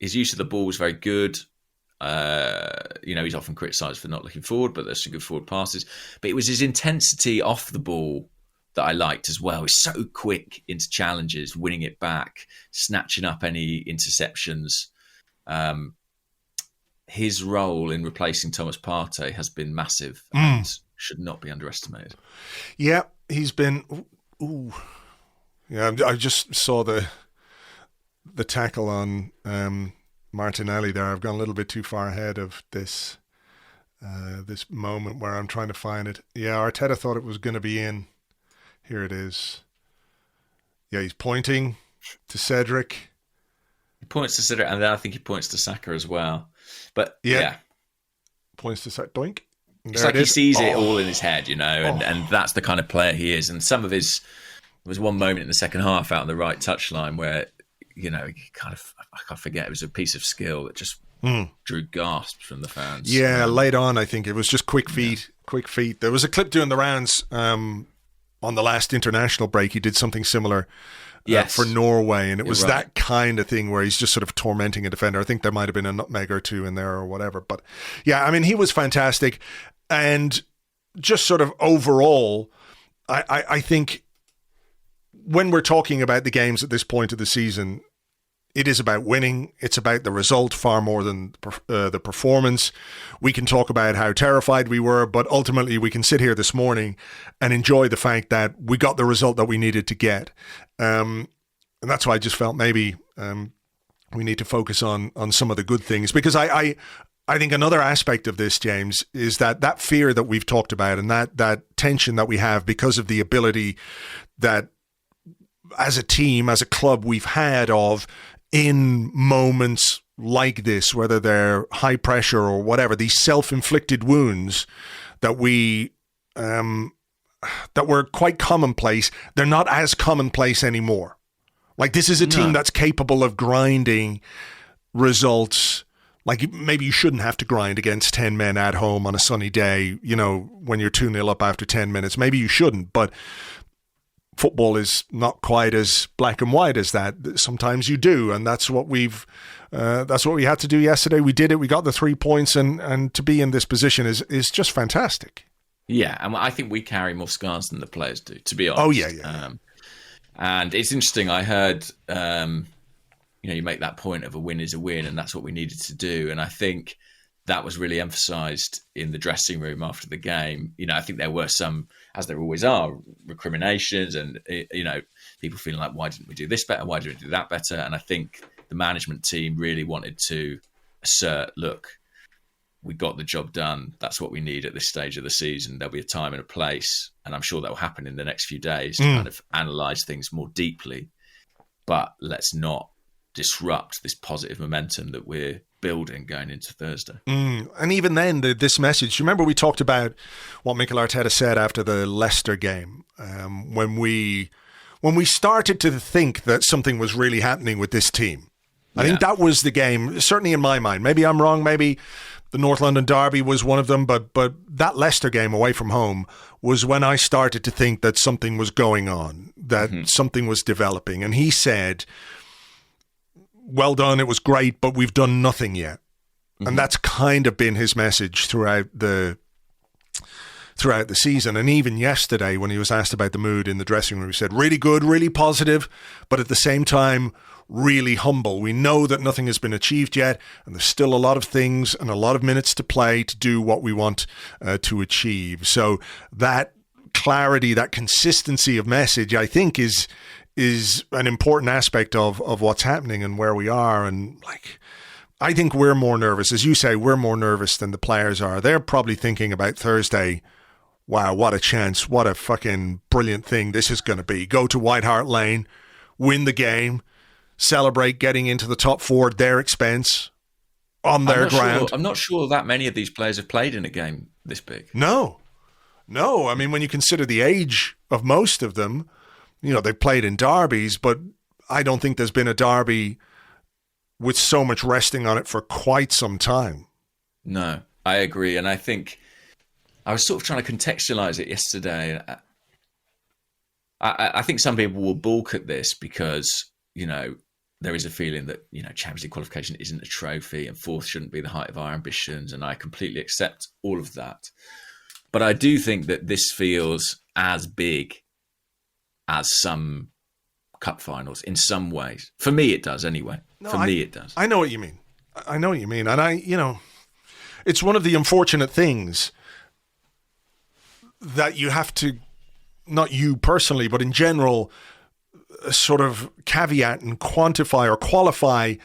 his use of the ball was very good. He's often criticised for not looking forward, but there's some good forward passes. But it was his intensity off the ball that I liked as well. He's so quick into challenges, winning it back, snatching up any interceptions. His role in replacing Thomas Partey has been massive and should not be underestimated. Yeah, he's been... Ooh. Yeah, I just saw the tackle on Martinelli there. I've gone a little bit too far ahead of this moment where I'm trying to find it. Yeah, Arteta thought it was going to be in. Here it is. Yeah, he's pointing to Cedric. He points to Cedric, and then I think he points to Saka as well. But yeah. Points to Saka. Doink. It's like he sees it all in his head, and that's the kind of player he is. And some of his... There was one moment in the second half out on the right touchline where, he kind of, I can't forget, it was a piece of skill that just drew gasps from the fans. Yeah, late on, I think it was just quick feet, quick feet. There was a clip doing the rounds on the last international break. He did something similar for Norway, and it was that kind of thing where he's just sort of tormenting a defender. I think there might have been a nutmeg or two in there or whatever. But yeah, I mean, he was fantastic. And just sort of overall, I think when we're talking about the games at this point of the season, it is about winning. It's about the result far more than the performance. We can talk about how terrified we were, but ultimately we can sit here this morning and enjoy the fact that we got the result that we needed to get. And that's why I just felt maybe we need to focus on some of the good things, because I think another aspect of this, James, is that fear that we've talked about and that tension that we have because of the ability that as a team, as a club, we've had of in moments like this, whether they're high pressure or whatever, these self-inflicted wounds that that were quite commonplace, they're not as commonplace anymore. Like, this is a team that's capable of grinding results. Like, maybe you shouldn't have to grind against 10 men at home on a sunny day, when you're 2-0 up after 10 minutes. Maybe you shouldn't, but football is not quite as black and white as that. Sometimes you do, and that's what we had to do yesterday. We did it. We got the 3 points, and to be in this position is just fantastic. Yeah, and I think we carry more scars than the players do, to be honest. Oh yeah. And it's interesting. I heard, you make that point of a win is a win, and that's what we needed to do. And I think that was really emphasised in the dressing room after the game. I think there were some, as there always are, recriminations and, people feeling like, why didn't we do this better? Why didn't we do that better? And I think the management team really wanted to assert, look, we got the job done. That's what we need at this stage of the season. There'll be a time and a place, and I'm sure that will happen in the next few days to kind of analyse things more deeply. But let's not disrupt this positive momentum that we're building going into Thursday. And even then, this message, remember we talked about what Mikel Arteta said after the Leicester game, when we started to think that something was really happening with this team. I think that was the game, certainly in my mind. Maybe I'm wrong, maybe the North London derby was one of them, but that Leicester game away from home was when I started to think that something was going on, that something was developing. And he said, well done, it was great, but we've done nothing yet. And that's kind of been his message throughout the season. And even yesterday, when he was asked about the mood in the dressing room, he said, really good, really positive, but at the same time, really humble. We know that nothing has been achieved yet, and there's still a lot of things and a lot of minutes to play to do what we want to achieve. So that clarity, that consistency of message, I think is an important aspect of what's happening and where we are. And I think we're more nervous. As you say, we're more nervous than the players are. They're probably thinking about Thursday, wow, what a chance, what a fucking brilliant thing this is going to be. Go to White Hart Lane, win the game, celebrate getting into the top 4 at their expense on their ground. I'm not sure that many of these players have played in a game this big. No. I mean, when you consider the age of most of them, they've played in derbies, but I don't think there's been a derby with so much resting on it for quite some time. No, I agree. And I think I was sort of trying to contextualize it yesterday. I think some people will balk at this because, there is a feeling that, Champions League qualification isn't a trophy and 4th shouldn't be the height of our ambitions. And I completely accept all of that. But I do think that this feels as big as some cup finals in some ways. For me, it does anyway. It does. I know what you mean. And it's one of the unfortunate things that you have to, not you personally, but in general, sort of caveat and quantify or qualify,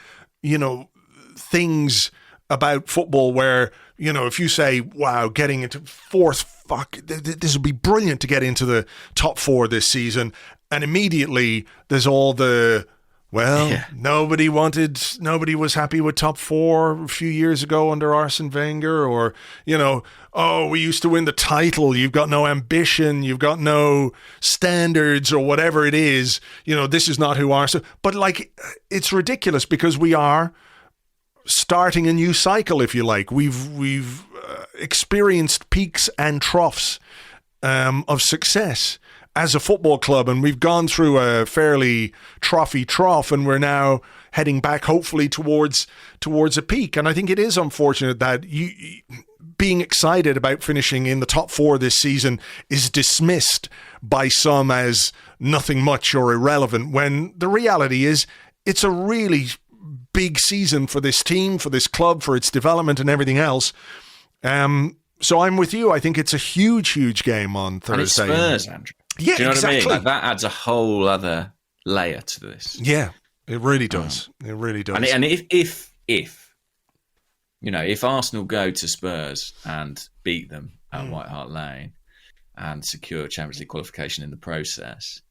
things about football where, if you say, wow, getting into 4th, this would be brilliant to get into the top 4 this season. And immediately there's all the, nobody was happy with top 4 a few years ago under Arsene Wenger, or, we used to win the title. You've got no ambition. You've got no standards or whatever it is. This is not who Arsenal, but it's ridiculous because we are starting a new cycle, if you like. We've experienced peaks and troughs of success as a football club, and we've gone through a fairly trophy trough, and we're now heading back, hopefully, towards a peak. And I think it is unfortunate that being excited about finishing in the top 4 this season is dismissed by some as nothing much or irrelevant, when the reality is it's a really big season for this team, for this club, for its development and everything else. So I'm with you. I think it's a huge game on Thursday. And it's Spurs, Andrew. Yeah, do you know exactly. what I mean? Like, that adds a whole other layer to this. Yeah, it really does. It really does. And if Arsenal go to Spurs and beat them at White Hart Lane and secure Champions League qualification in the process,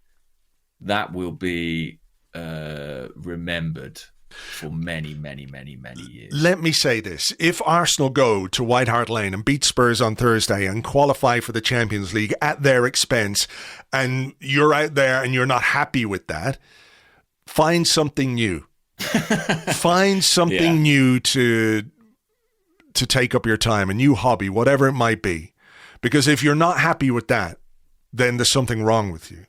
that will be remembered for many years. Let me say this. If Arsenal go to White Hart Lane and beat Spurs on Thursday and qualify for the Champions League at their expense, and you're out there and you're not happy with that, find something new. Find something new to take up your time, a new hobby, whatever it might be. Because if you're not happy with that, then there's something wrong with you.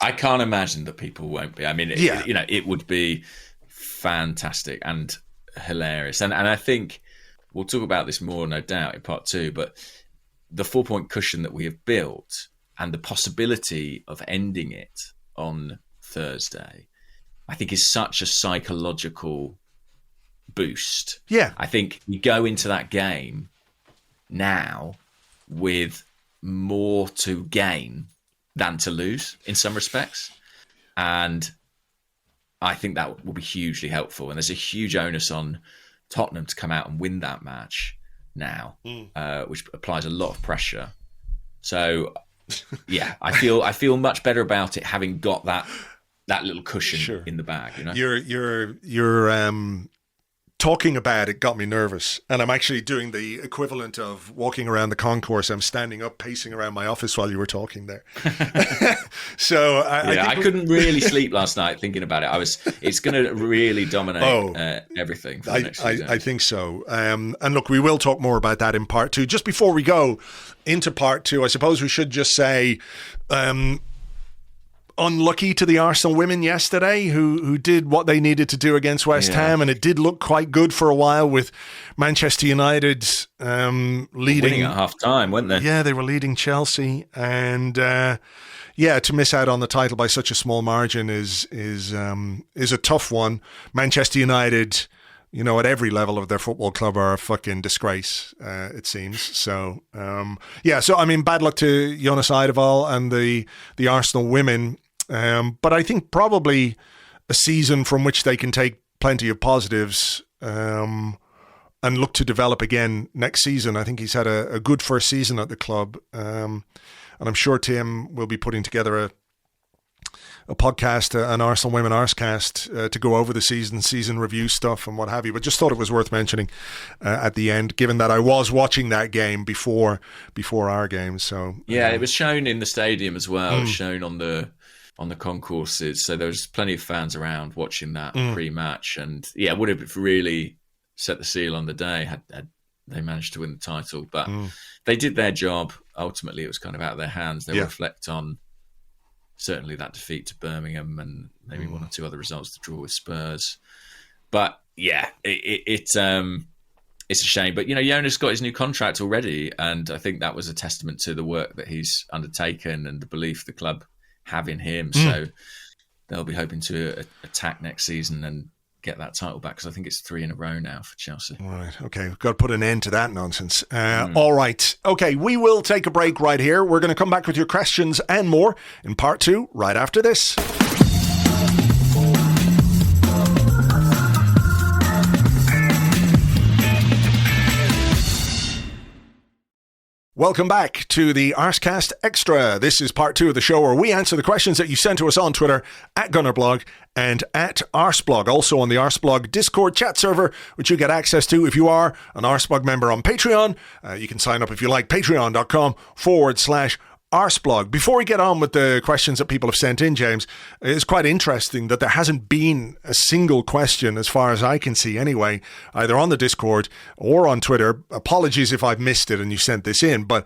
I can't imagine that people won't be. I mean, it would be fantastic and hilarious. And I think we'll talk about this more, no doubt, in part 2, but the 4-point cushion that we have built and the possibility of ending it on Thursday, I think is such a psychological boost. Yeah. I think we go into that game now with more to gain than to lose in some respects. And I think that will be hugely helpful. And there's a huge onus on Tottenham to come out and win that match now, which applies a lot of pressure. So, yeah, I feel much better about it having got that little cushion in the bag. You know, you're talking about it got me nervous, and I'm actually doing the equivalent of walking around the concourse. I'm standing up, pacing around my office while you were talking there. So I couldn't really sleep last night thinking about it. It's going to really dominate everything. For the next few days. I think so. And look, we will talk more about that in part 2. Just before we go into part 2, I suppose we should just say, unlucky to the Arsenal women yesterday, who did what they needed to do against West Ham, and it did look quite good for a while with Manchester United leading at half time, weren't they? Yeah, they were leading Chelsea, and to miss out on the title by such a small margin is a tough one. Manchester United, at every level of their football club, are a fucking disgrace, it seems. So, so I mean, bad luck to Jonas Eidevall and the Arsenal women. But I think probably a season from which they can take plenty of positives and look to develop again next season. I think he's had a good first season at the club. And I'm sure Tim will be putting together a podcast, an Arsenal Women Arsecast, to go over the season review stuff and what have you. But just thought it was worth mentioning at the end, given that I was watching that game before our game. So it was shown in the stadium as well. It was shown on the concourses, so there was plenty of fans around watching that pre-match, and it would have really set the seal on the day had they managed to win the title. But they did their job. Ultimately, it was kind of out of their hands. They'll reflect on certainly that defeat to Birmingham and maybe one or two other results to draw with Spurs. But it's a shame. But Jonas got his new contract already, and I think that was a testament to the work that he's undertaken and the belief the club have in him. So they'll be hoping to attack next season and get that title back, because I think it's 3 in a row now for Chelsea. Right, okay. We've got to put an end to that nonsense. All right. Okay, we will take a break right here. We're going to come back with your questions and more in part 2 right after this. Welcome back to the Arsecast Extra. This is part 2 of the show where we answer the questions that you sent to us on Twitter at Gunnerblog and at Arseblog. Also on the Arseblog Discord chat server, which you get access to if you are an Arseblog member on Patreon. You can sign up if you like, patreon.com/Arseblog. Arseblog. Before we get on with the questions that people have sent in, James, it's quite interesting that there hasn't been a single question, as far as I can see anyway, either on the Discord or on Twitter. Apologies if I've missed it and you sent this in, but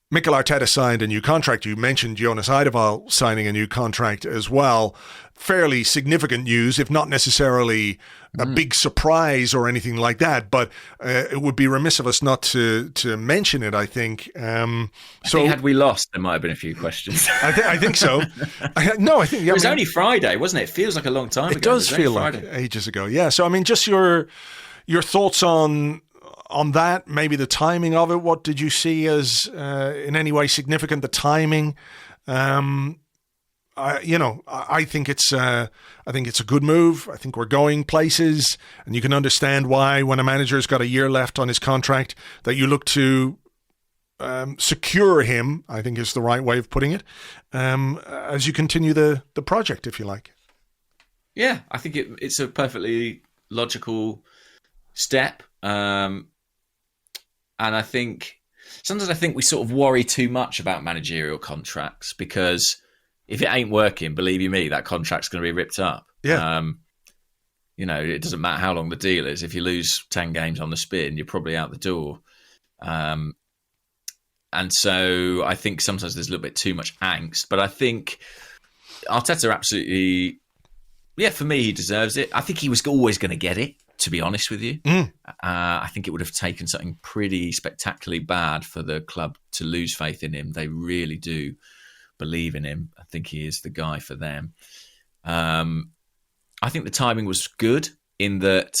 Mikel Arteta signed a new contract. You mentioned Jonas Eidevall signing a new contract as well. Fairly significant news, if not necessarily a big surprise or anything like that. But it would be remiss of us not to mention it, I think. I think had we lost, there might have been a few questions. I think so. It was only Friday, wasn't it? It feels like a long time ago. It does feel like ages ago. Yeah. So, I mean, just your thoughts on that, maybe the timing of it. What did you see as in any way significant? The timing, I think it's a good move. I think we're going places, and you can understand why, when a manager's got a year left on his contract, that you look to secure him, I think is the right way of putting it, as you continue the project, if you like. Yeah, I think it's a perfectly logical step. And I think sometimes we sort of worry too much about managerial contracts, because if it ain't working, believe you me, that contract's going to be ripped up. Yeah. It doesn't matter how long the deal is. If you lose 10 games on the spin, you're probably out the door. And so I think sometimes there's a little bit too much angst. But I think Arteta absolutely, for me, he deserves it. I think he was always going to get it, to be honest with you. I think it would have taken something pretty spectacularly bad for the club to lose faith in him. They really do believe in him. I think he is the guy for them. I think the timing was good in that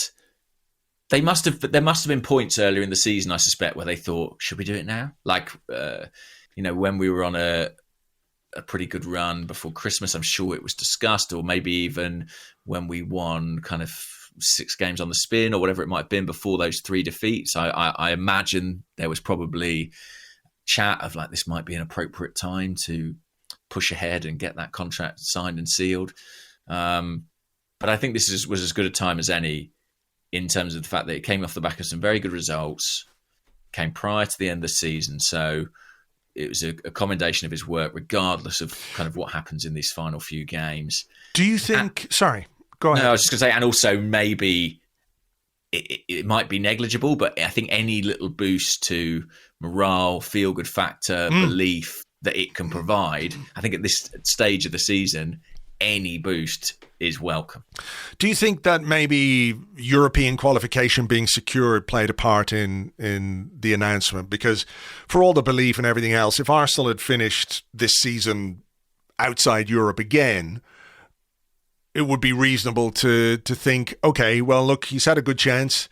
there must have been points earlier in the season, I suspect, where they thought, should we do it now? Like, when we were on a pretty good run before Christmas, I'm sure it was discussed, or maybe even when we won kind of 6 games on the spin or whatever it might have been before those 3 defeats. I imagine there was probably chat of like, this might be an appropriate time to push ahead and get that contract signed and sealed. But I think this was as good a time as any, in terms of the fact that it came off the back of some very good results, came prior to the end of the season. So it was a commendation of his work, regardless of kind of what happens in these final few games. Do you think... Sorry, go ahead. No, I was just going to say, and also maybe it might be negligible, but I think any little boost to morale, feel-good factor, belief that it can provide, I think at this stage of the season, any boost is welcome. Do you think that maybe European qualification being secured played a part in the announcement? Because for all the belief and everything else, if Arsenal had finished this season outside Europe again, it would be reasonable to think, okay, well, look, he's had a good chance.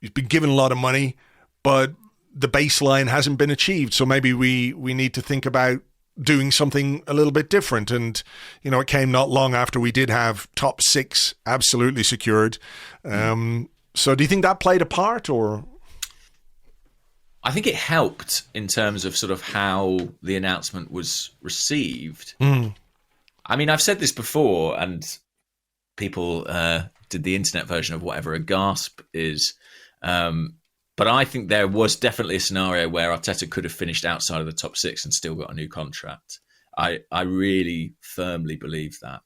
He's been given a lot of money, but the baseline hasn't been achieved. So maybe we need to think about doing something a little bit different. And, it came not long after we did have top 6 absolutely secured. So do you think that played a part, or? I think it helped in terms of sort of how the announcement was received. I mean, I've said this before, and people did the internet version of whatever a gasp is. But I think there was definitely a scenario where Arteta could have finished outside of the top 6 and still got a new contract. I really firmly believe that.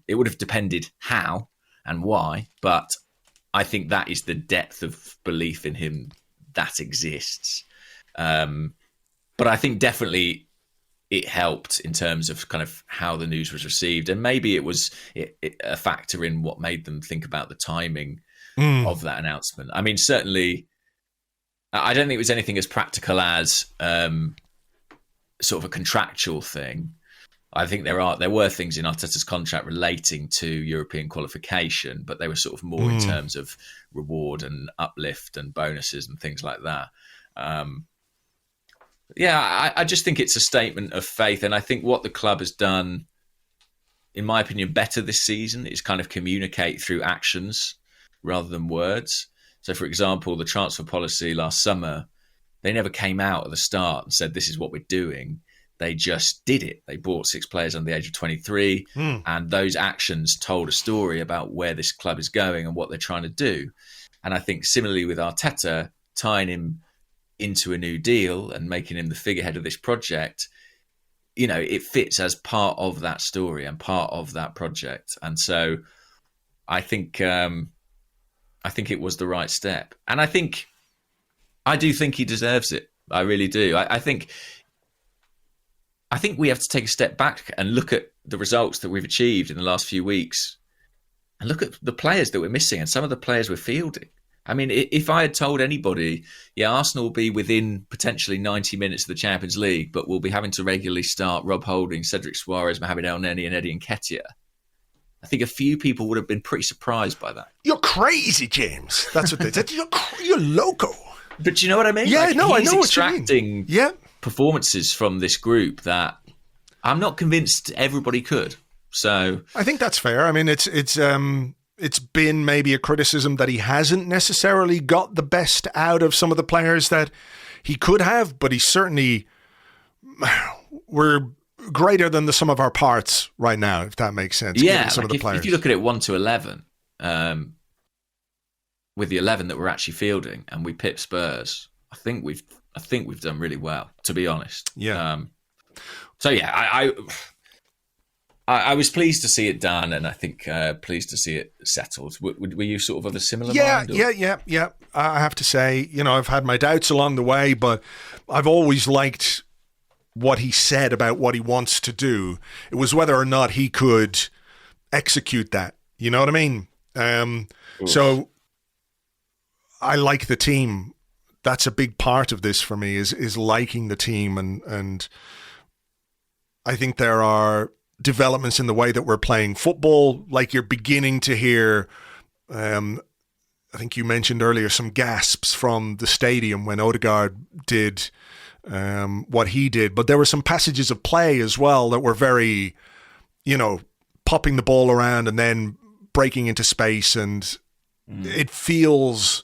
It would have depended how and why, but I think that is the depth of belief in him that exists. But I think definitely it helped in terms of kind of how the news was received. And maybe it was a factor in what made them think about the timing of that announcement. I mean, certainly, I don't think it was anything as practical as sort of a contractual thing. I think there were things in Arteta's contract relating to European qualification, but they were sort of more in terms of reward and uplift and bonuses and things like that. I just think it's a statement of faith. And I think what the club has done, in my opinion, better this season is kind of communicate through actions rather than words. So, for example, the transfer policy last summer, they never came out at the start and said, this is what we're doing. They just did it. They bought 6 players under the age of 23, and those actions told a story about where this club is going and what they're trying to do. And I think similarly with Arteta, tying him into a new deal and making him the figurehead of this project, you know, it fits as part of that story and part of that project. And so I think it was the right step. And I do think he deserves it. I really do. I think we have to take a step back and look at the results that we've achieved in the last few weeks and look at the players that we're missing and some of the players we're fielding. I mean, if I had told anybody, Arsenal will be within potentially 90 minutes of the Champions League, but we'll be having to regularly start Rob Holding, Cedric Suarez, Mohamed Elneny and Eddie Nketiah, I think a few people would have been pretty surprised by that. You're crazy, James. That's what they said. You're loco. But you know what I mean? Yeah, like, no, I know what you mean. He's extracting performances from this group that I'm not convinced everybody could. So I think that's fair. I mean, it's been maybe a criticism that he hasn't necessarily got the best out of some of the players that he could have, but he certainly we're greater than the sum of our parts right now, if that makes sense. Yeah, some of the players. If you look at it 1 to 11, with the 11 that we're actually fielding, and we pip Spurs, I think we've done really well, to be honest. Yeah. So yeah, I was pleased to see it done, and I think pleased to see it settled. Were you sort of a similar mind? Yeah. I have to say, you know, I've had my doubts along the way, but I've always liked what he said about what he wants to do. It was whether or not he could execute that. You know what I mean? So I like the team. That's a big part of this for me is liking the team, and I think there are developments in the way that we're playing football. Like you're beginning to hear, I think you mentioned earlier, some gasps from the stadium when Odegaard did what he did. But there were some passages of play as well that were very, you know, popping the ball around and then breaking into space. And it feels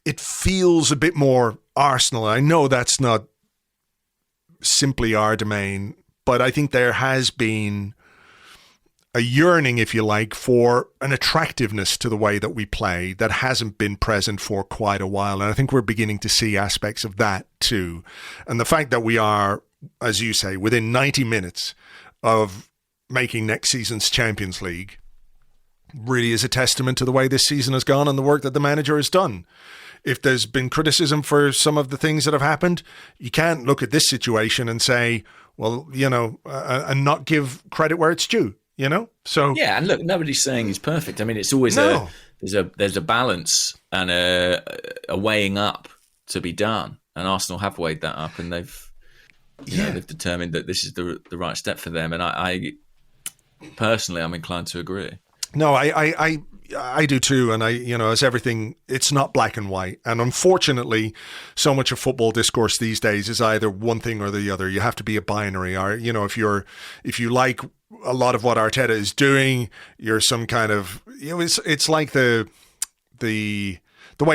a bit more Arsenal. I know that's not simply our domain, but I think there has been a yearning, if you like, for an attractiveness to the way that we play that hasn't been present for quite a while. And I think we're beginning to see aspects of that too. And the fact that we are, as you say, within 90 minutes of making next season's Champions League really is a testament to the way this season has gone and the work that the manager has done. If there's been criticism for some of the things that have happened, you can't look at this situation and say, well, you know, and not give credit where it's due, you know? So yeah, and look, nobody's saying he's perfect. I mean, it's always there's a balance and a weighing up to be done, and Arsenal have weighed that up, and they've determined that this is the right step for them. And I personally, I'm inclined to agree. No, I do too. And as everything, it's not black and white. And unfortunately, so much of football discourse these days is either one thing or the other. You have to be a binary. Or, you know, if you like a lot of what Arteta is doing, you're some kind of, you know, it's like the way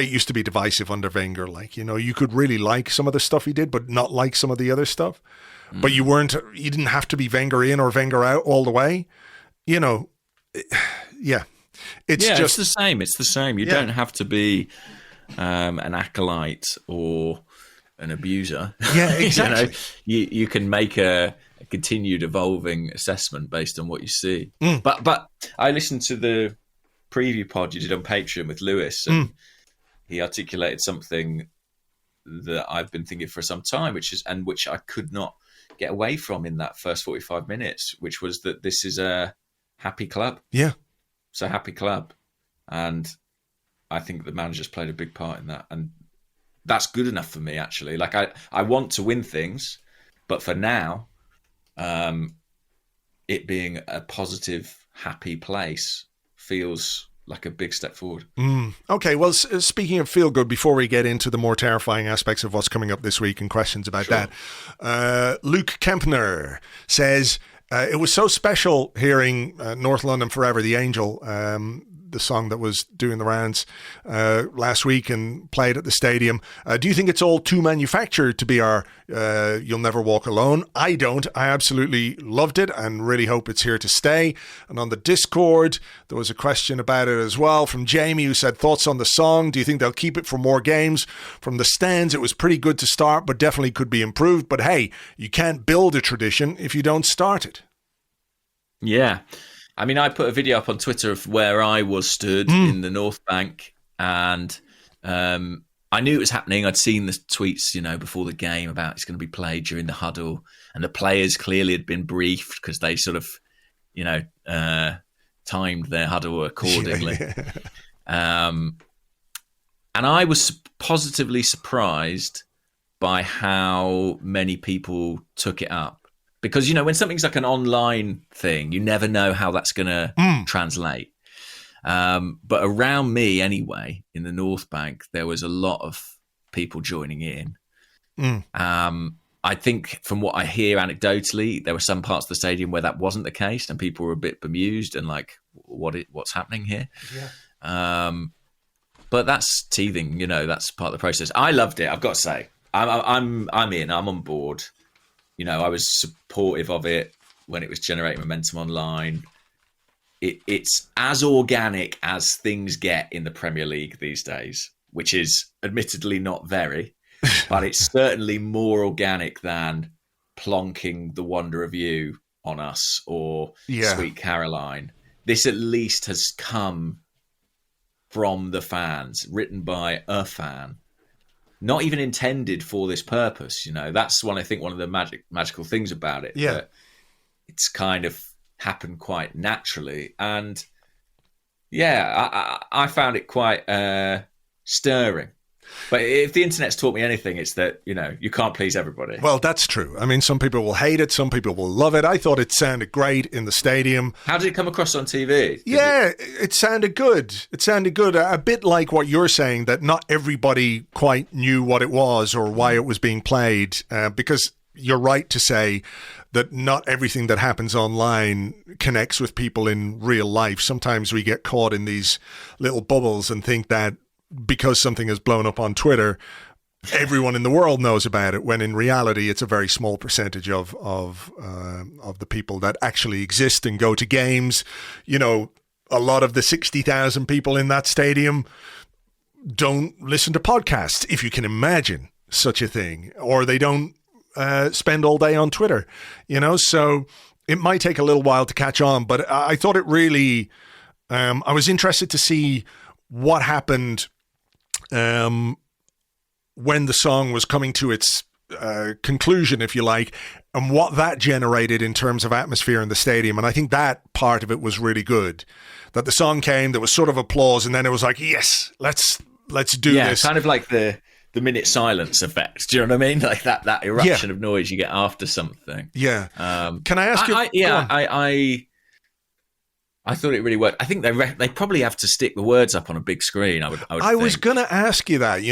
it used to be divisive under Wenger. Like, you know, you could really like some of the stuff he did, but not like some of the other stuff. But you didn't have to be Wenger in or Wenger out all the way. You know, yeah. It's the same. It's the same. You don't have to be an acolyte or an abuser. Yeah, exactly. You can make a continued evolving assessment based on what you see. But I listened to the preview pod you did on Patreon with Lewis, and he articulated something that I've been thinking for some time, which I could not get away from in that first 45 minutes, which was that this is a happy club. Yeah. It's a happy club. And I think the manager's played a big part in that. And that's good enough for me, actually. Like, I want to win things, but for now, it being a positive, happy place feels like a big step forward. Okay, well, speaking of feel good, before we get into the more terrifying aspects of what's coming up this week and questions about that, Luke Kempner says, it was so special hearing North London Forever, the Angel. the song that was doing the rounds last week and played at the stadium. Do you think it's all too manufactured to be our You'll Never Walk Alone? I don't. I absolutely loved it and really hope it's here to stay. And on the Discord, there was a question about it as well from Jamie, who said, thoughts on the song? Do you think they'll keep it for more games? From the stands, it was pretty good to start, but definitely could be improved. But hey, you can't build a tradition if you don't start it. Yeah. I mean, I put a video up on Twitter of where I was stood in the North Bank, and I knew it was happening. I'd seen the tweets, before the game about it's going to be played during the huddle, and the players clearly had been briefed because they sort of, timed their huddle accordingly. And I was positively surprised by how many people took it up. Because, when something's like an online thing, you never know how that's going to translate. But around me anyway, in the North Bank, there was a lot of people joining in. I think from what I hear anecdotally, there were some parts of the stadium where that wasn't the case and people were a bit bemused and like, what's happening here? Yeah. But that's teething, that's part of the process. I loved it, I've got to say. I'm in, I'm on board. I was supportive of it when it was generating momentum online. It's as organic as things get in the Premier League these days, which is admittedly not very, but it's certainly more organic than plonking The Wonder of You on us or Sweet Caroline. This at least has come from the fans, written by a fan. Not even intended for this purpose, That's I think one of the magical things about it. Yeah, that it's kind of happened quite naturally, and I found it quite stirring. But if the internet's taught me anything, it's that you can't please everybody. Well, that's true. I mean, some people will hate it, some people will love it. I thought it sounded great in the stadium. How did it come across on TV? It sounded good. It sounded good. A bit like what you're saying, that not everybody quite knew what it was or why it was being played. Because you're right to say that not everything that happens online connects with people in real life. Sometimes we get caught in these little bubbles and think that because something is blown up on Twitter, everyone in the world knows about it, when in reality it's a very small percentage of the people that actually exist and go to games. A lot of the 60,000 people in that stadium don't listen to podcasts, if you can imagine such a thing, or they don't spend all day on Twitter, so it might take a little while to catch on. But I thought it really, I was interested to see what happened when the song was coming to its conclusion, if you like, and what that generated in terms of atmosphere in the stadium. And I think that part of it was really good, that the song came, there was sort of applause, and then it was like, yes, let's do this. Kind of like the minute silence effect. Do you know what I mean? Like that eruption of noise you get after something. Yeah. Can I ask you? I thought it really worked. I think they probably have to stick the words up on a big screen. I was going to ask you that.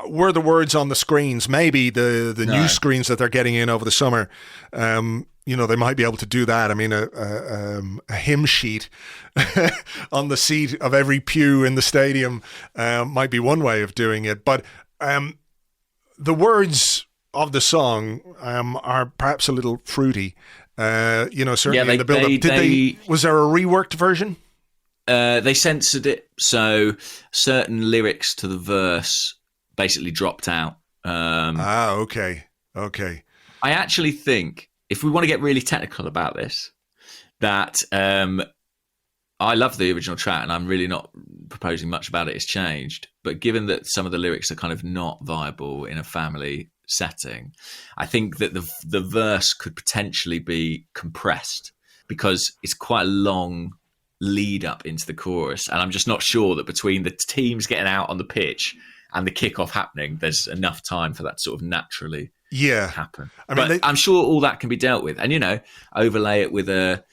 Were the words on the screens? Maybe the new screens that they're getting in over the summer. They might be able to do that. I mean, a hymn sheet on the seat of every pew in the stadium might be one way of doing it. But the words of the song are perhaps a little fruity. Certainly in the build-up. Was there a reworked version? They censored it, so certain lyrics to the verse basically dropped out. Okay. I actually think, if we want to get really technical about this, that I love the original track, and I'm really not proposing much about it. It's changed, but given that some of the lyrics are kind of not viable in a family setting, I think that the verse could potentially be compressed, because it's quite a long lead up into the chorus, and I'm just not sure that between the teams getting out on the pitch and the kickoff happening, there's enough time for that to sort of naturally happen. I'm sure all that can be dealt with, and overlay it with a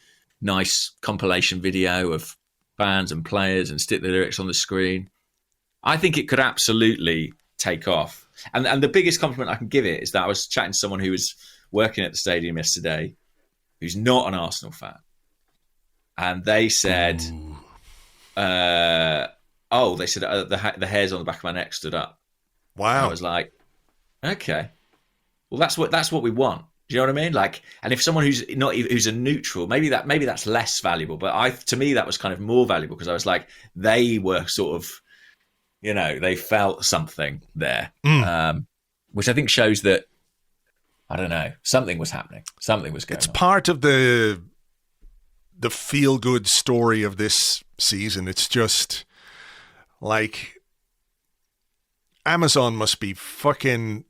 nice compilation video of bands and players and stick the lyrics on the screen. I think it could absolutely take off. And the biggest compliment I can give it is that I was chatting to someone who was working at the stadium yesterday, who's not an Arsenal fan. And they said they said the hairs on the back of my neck stood up. Wow. And I was like, okay, well that's what we want. Do you know what I mean? Like, and if someone who's a neutral, maybe that's less valuable. But to me that was kind of more valuable because I was like, they were sort of, they felt something there, which I think shows that, I don't know, something was happening, something was going on. It's part of the feel good story of this season. It's just like Amazon must be fucking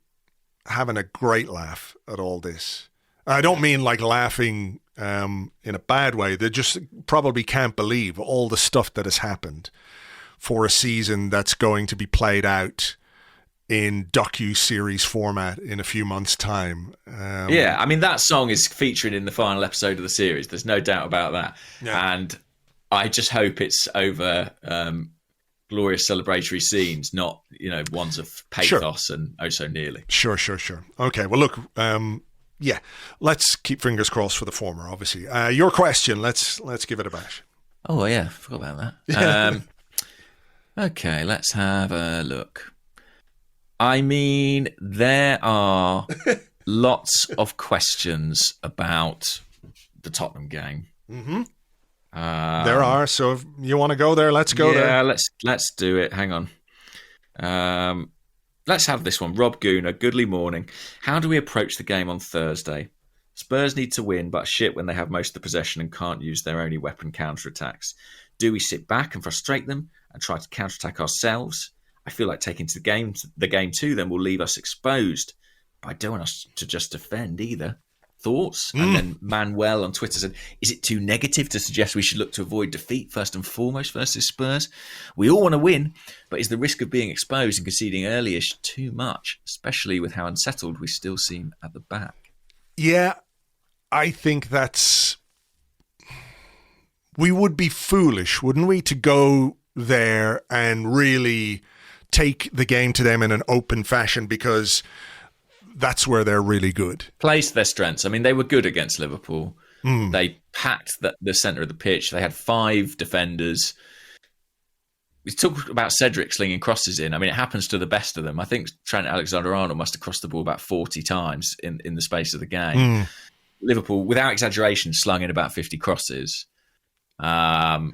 having a great laugh at all this. I don't mean like laughing in a bad way. They just probably can't believe all the stuff that has happened for a season that's going to be played out in docu-series format in a few months' time. Yeah, I mean, that song is featured in the final episode of the series. There's no doubt about that. Yeah. And I just hope it's over glorious celebratory scenes, not, ones of pathos and oh so nearly. Sure. Okay, well, look, let's keep fingers crossed for the former, obviously. Your question, let's give it a bash. Oh, yeah, I forgot about that. Okay, let's have a look. I mean, there are lots of questions about the Tottenham game. Mm-hmm. There are. So if you want to go there, let's go there. Yeah, let's do it. Hang on. Let's have this one. Rob Gooner, goodly morning. How do we approach the game on Thursday? Spurs need to win, but shit when they have most of the possession and can't use their only weapon, counter-attacks. Do we sit back and frustrate them and try to counter-attack ourselves? I feel like taking the game to them will leave us exposed. But I don't want us to just defend either. Thoughts? And then Manuel on Twitter said, is it too negative to suggest we should look to avoid defeat first and foremost versus Spurs? We all want to win, but is the risk of being exposed and conceding early-ish too much, especially with how unsettled we still seem at the back? Yeah, I think we would be foolish, wouldn't we, to go there and really take the game to them in an open fashion, because that's where they're really good. Plays to their strengths. I mean, they were good against Liverpool. They packed the centre of the pitch. They had 5 defenders. We talked about Cedric slinging crosses in. I mean, it happens to the best of them. I think Trent Alexander-Arnold must have crossed the ball about 40 times in the space of the game. Liverpool, without exaggeration, slung in about 50 crosses and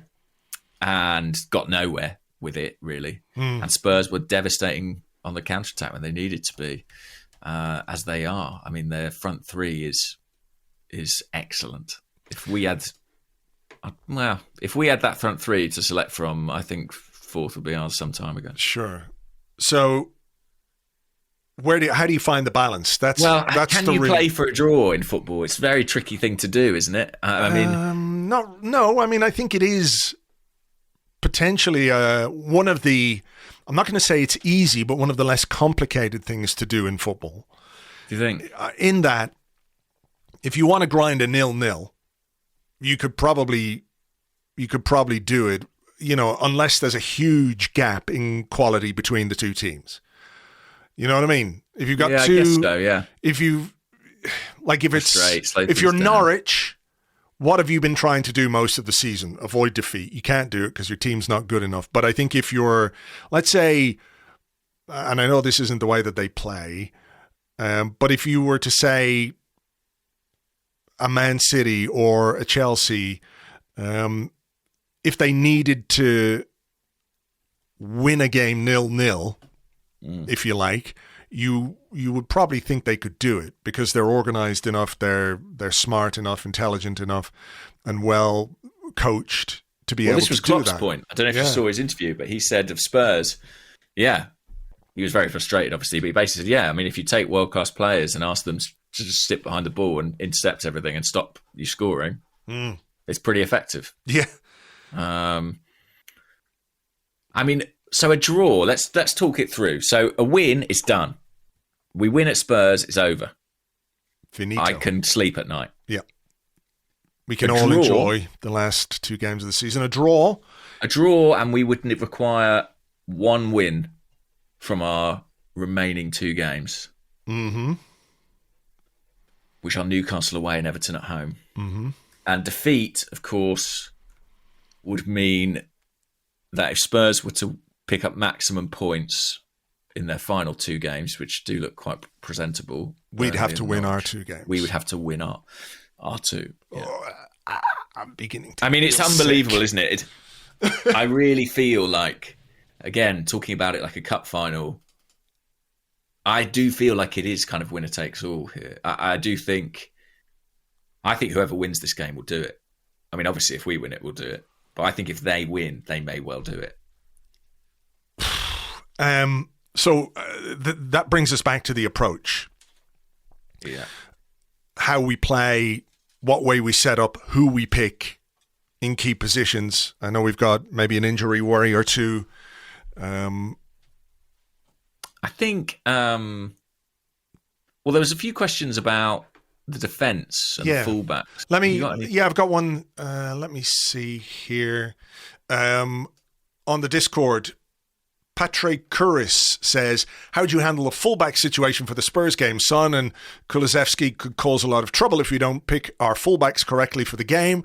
got nowhere with it, really. And Spurs were devastating on the counter-attack when they needed to be, as they are. I mean, their front three is excellent. If we had that front three to select from, I think fourth would be ours some time ago. Sure. So how do you find the balance? Can you play for a draw in football? It's a very tricky thing to do, isn't it? No. I mean, I think it is potentially one of the, I'm not going to say it's easy, but one of the less complicated things to do in football. Do you think? In that, if you want to grind a 0-0, you could probably do it, unless there's a huge gap in quality between the two teams. You know what I mean? If you've got two, I guess so, yeah. If you're Norwich, what have you been trying to do most of the season? Avoid defeat. You can't do it because your team's not good enough. But I think if you're, let's say, and I know this isn't the way that they play, but if you were to say a Man City or a Chelsea, if they needed to win a game 0-0, if you like, you would probably think they could do it because they're organized enough, they're smart enough, intelligent enough, and well coached to be able to do that. This was Klopp's point. I don't know if you saw his interview, but he said of Spurs, he was very frustrated, obviously, but he basically said, I mean, if you take world-class players and ask them to just sit behind the ball and intercept everything and stop you scoring, it's pretty effective. Yeah. I mean, so a draw, let's talk it through. So a win is done. We win at Spurs, it's over. Finito. I can sleep at night. Yeah. We can all enjoy the last 2 games of the season. A draw, and we would require 1 win from our remaining 2 games. Mm-hmm. Which are Newcastle away and Everton at home. Mm-hmm. And defeat, of course, would mean that if Spurs were to pick up maximum points in their final 2 games, which do look quite presentable, we'd have to win our 2 games. We would have to win our 2. Yeah. I'm beginning to. I mean, it's unbelievable, isn't it? I really feel like, again, talking about it like a cup final, I do feel like it is kind of winner takes all here. I think whoever wins this game will do it. I mean, obviously, if we win it, we'll do it. But I think if they win, they may well do it. So that brings us back to the approach. Yeah. How we play, what way we set up, who we pick in key positions. I know we've got maybe an injury worry or two. I think, well, there was a few questions about the defence and the fullbacks. I've got one. Let me see here. On the Discord, Patrick Kuris says, how do you handle the fullback situation for the Spurs game? Son and Kulusevski could cause a lot of trouble if we don't pick our fullbacks correctly for the game.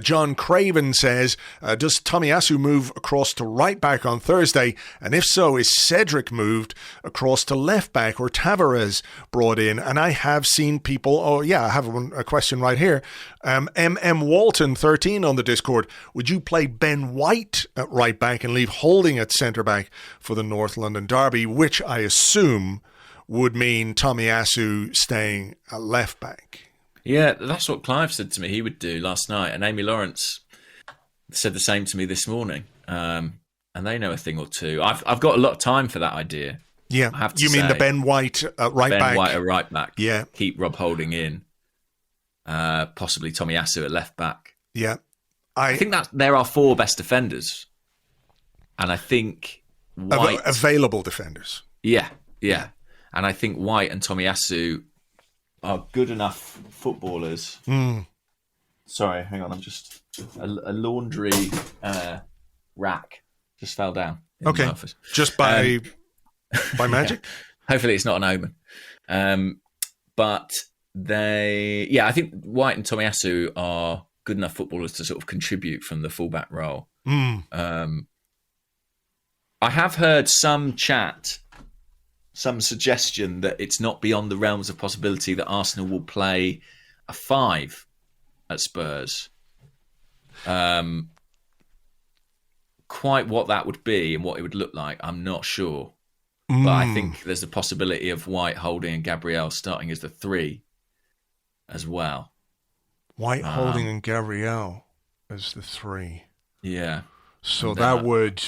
John Craven says, does Tomiyasu move across to right back on Thursday? And if so, is Cedric moved across to left back or Tavares brought in? And I have seen people, I have a question right here. MM Walton 13 on the Discord, would you play Ben White at right back and leave Holding at centre back for the North London derby, which I assume would mean Tomiyasu staying at left back? Yeah, that's what Clive said to me he would do last night, and Amy Lawrence said the same to me this morning. And they know a thing or two. I've got a lot of time for that idea. Yeah, I have to you mean say. the Ben White at right back? Ben White at right back. Yeah, keep Rob Holding in. Possibly Tomiyasu at left back. Yeah, I think that there are 4 best defenders, and I think White available defenders. Yeah, and I think White and Tomiyasu are good enough footballers. Sorry, hang on. I'm just a laundry rack just fell down. In my office. Just by magic. Hopefully, it's not an omen. But I think White and Tomiyasu are good enough footballers to sort of contribute from the fullback role. I have heard some suggestion that it's not beyond the realms of possibility that Arsenal will play a 5 at Spurs. Quite what that would be and what it would look like, I'm not sure. But I think there's a possibility of White, Holding and Gabriel starting as the 3 as well. White, Holding and Gabriel as the 3. Yeah. So that would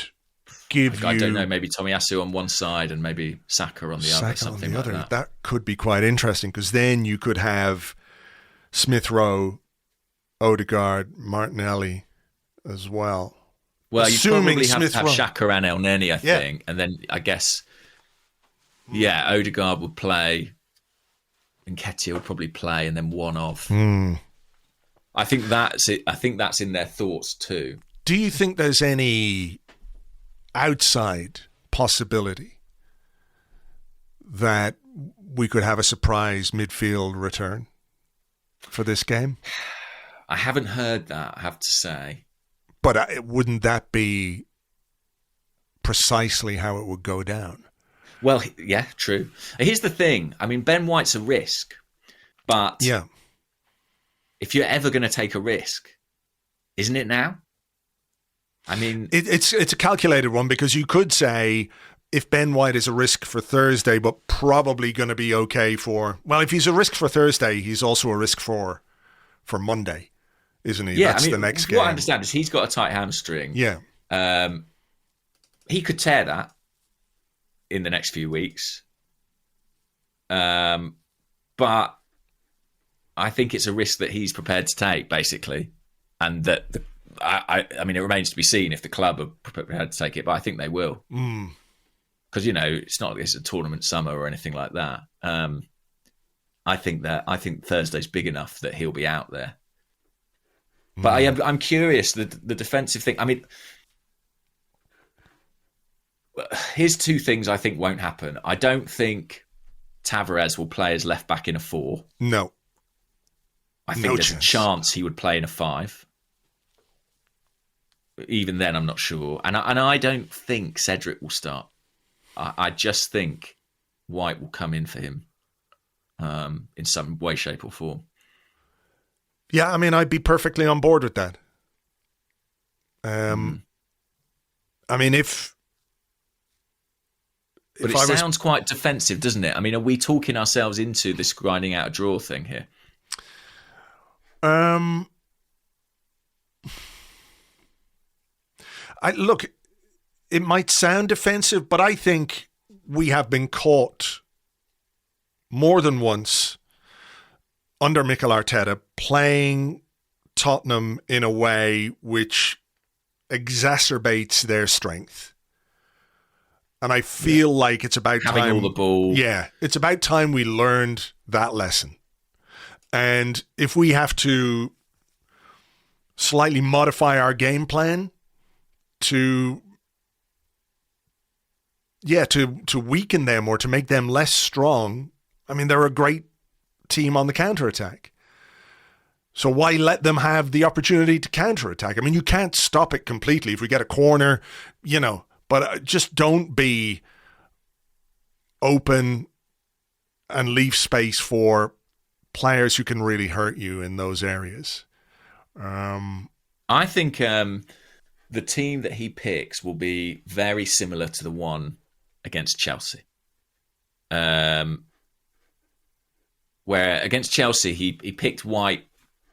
give I don't know, maybe Tomiyasu on one side and maybe Saka on the other, something like that. That could be quite interesting because then you could have Smith Rowe, Odegaard, Martinelli as well. Well, you probably have to have Xhaka and Elneny, I think. And then I guess, Odegaard would play, Nketiah would probably play, and then one of. I think that's it. I think that's in their thoughts too. Do you think there's any outside possibility that we could have a surprise midfield return for this game? I haven't heard that, I have to say. But wouldn't that be precisely how it would go down? Well, yeah, true. Here's the thing. I mean, Ben White's a risk, but if you're ever going to take a risk, isn't it now? I mean, it's a calculated one because you could say if Ben White is a risk for Thursday, but probably going to be okay for, well, if he's a risk for Thursday, he's also a risk for Monday, isn't he? Yeah, that's the next game. What I understand is he's got a tight hamstring. Yeah. He could tear that in the next few weeks. But I think it's a risk that he's prepared to take, basically. And that, I mean, it remains to be seen if the club are prepared to take it, but I think they will. Because, it's not like it's a tournament summer or anything like that. I think Thursday's big enough that he'll be out there. But I'm curious, the defensive thing. I mean, here's 2 things I think won't happen. I don't think Tavares will play as left back in a 4. No. I think there's a chance he would play in a 5. even then, I'm not sure. And I don't think Cedric will start. I just think White will come in for him in some way, shape, or form. Yeah, I mean, I'd be perfectly on board with that. I mean, But it sounds quite defensive, doesn't it? I mean, are we talking ourselves into this grinding out a draw thing here? Look, it might sound defensive, but I think we have been caught more than once under Mikel Arteta playing Tottenham in a way which exacerbates their strength. And I feel like it's about having time. All the ball. Yeah, it's about time we learned that lesson. And if we have to slightly modify our game plan to weaken them or to make them less strong, I mean, they're a great team on the counter-attack. So why let them have the opportunity to counter-attack? I mean, you can't stop it completely. If we get a corner, but just don't be open and leave space for players who can really hurt you in those areas. I think the team that he picks will be very similar to the one against Chelsea. Where against Chelsea, he picked White,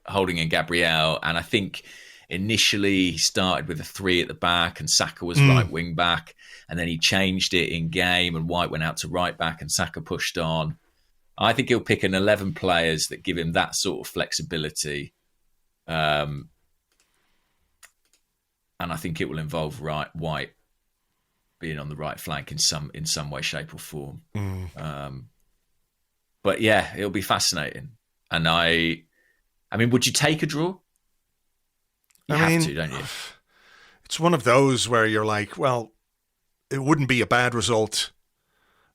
Holding and Gabriel, and I think initially he started with a 3 at the back and Saka was right wing back, and then he changed it in game and White went out to right back and Saka pushed on. I think he'll pick an 11 players that give him that sort of flexibility. And I think it will involve White being on the right flank in some way, shape, or form. But yeah, it'll be fascinating. And I mean, would you take a draw? You have to, don't you? It's one of those where you're like, well, it wouldn't be a bad result.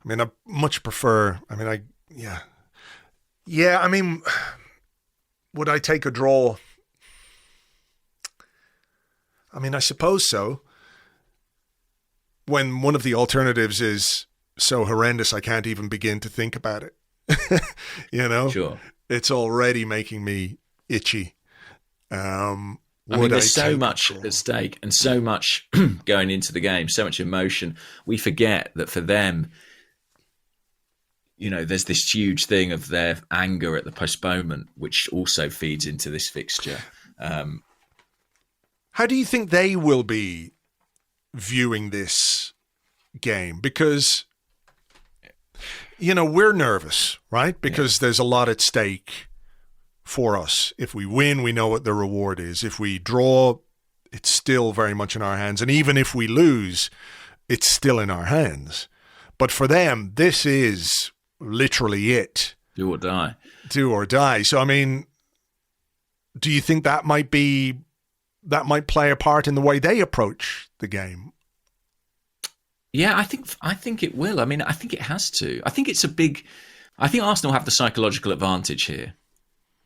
I mean, I much prefer. I mean, yeah. I mean, would I take a draw? I mean, I suppose so. When one of the alternatives is so horrendous, I can't even begin to think about it. Sure. It's already making me itchy. There's so much at stake and so much going into the game, so much emotion. We forget that for them, there's this huge thing of their anger at the postponement, which also feeds into this fixture. How do you think they will be viewing this game? Because, we're nervous, right? Because there's a lot at stake for us. If we win, we know what the reward is. If we draw, it's still very much in our hands. And even if we lose, it's still in our hands. But for them, this is literally it. Do or die. Do or die. So, I mean, do you think that might play a part in the way they approach the game? Yeah, I think it will. I mean, I think it has to. I think Arsenal have the psychological advantage here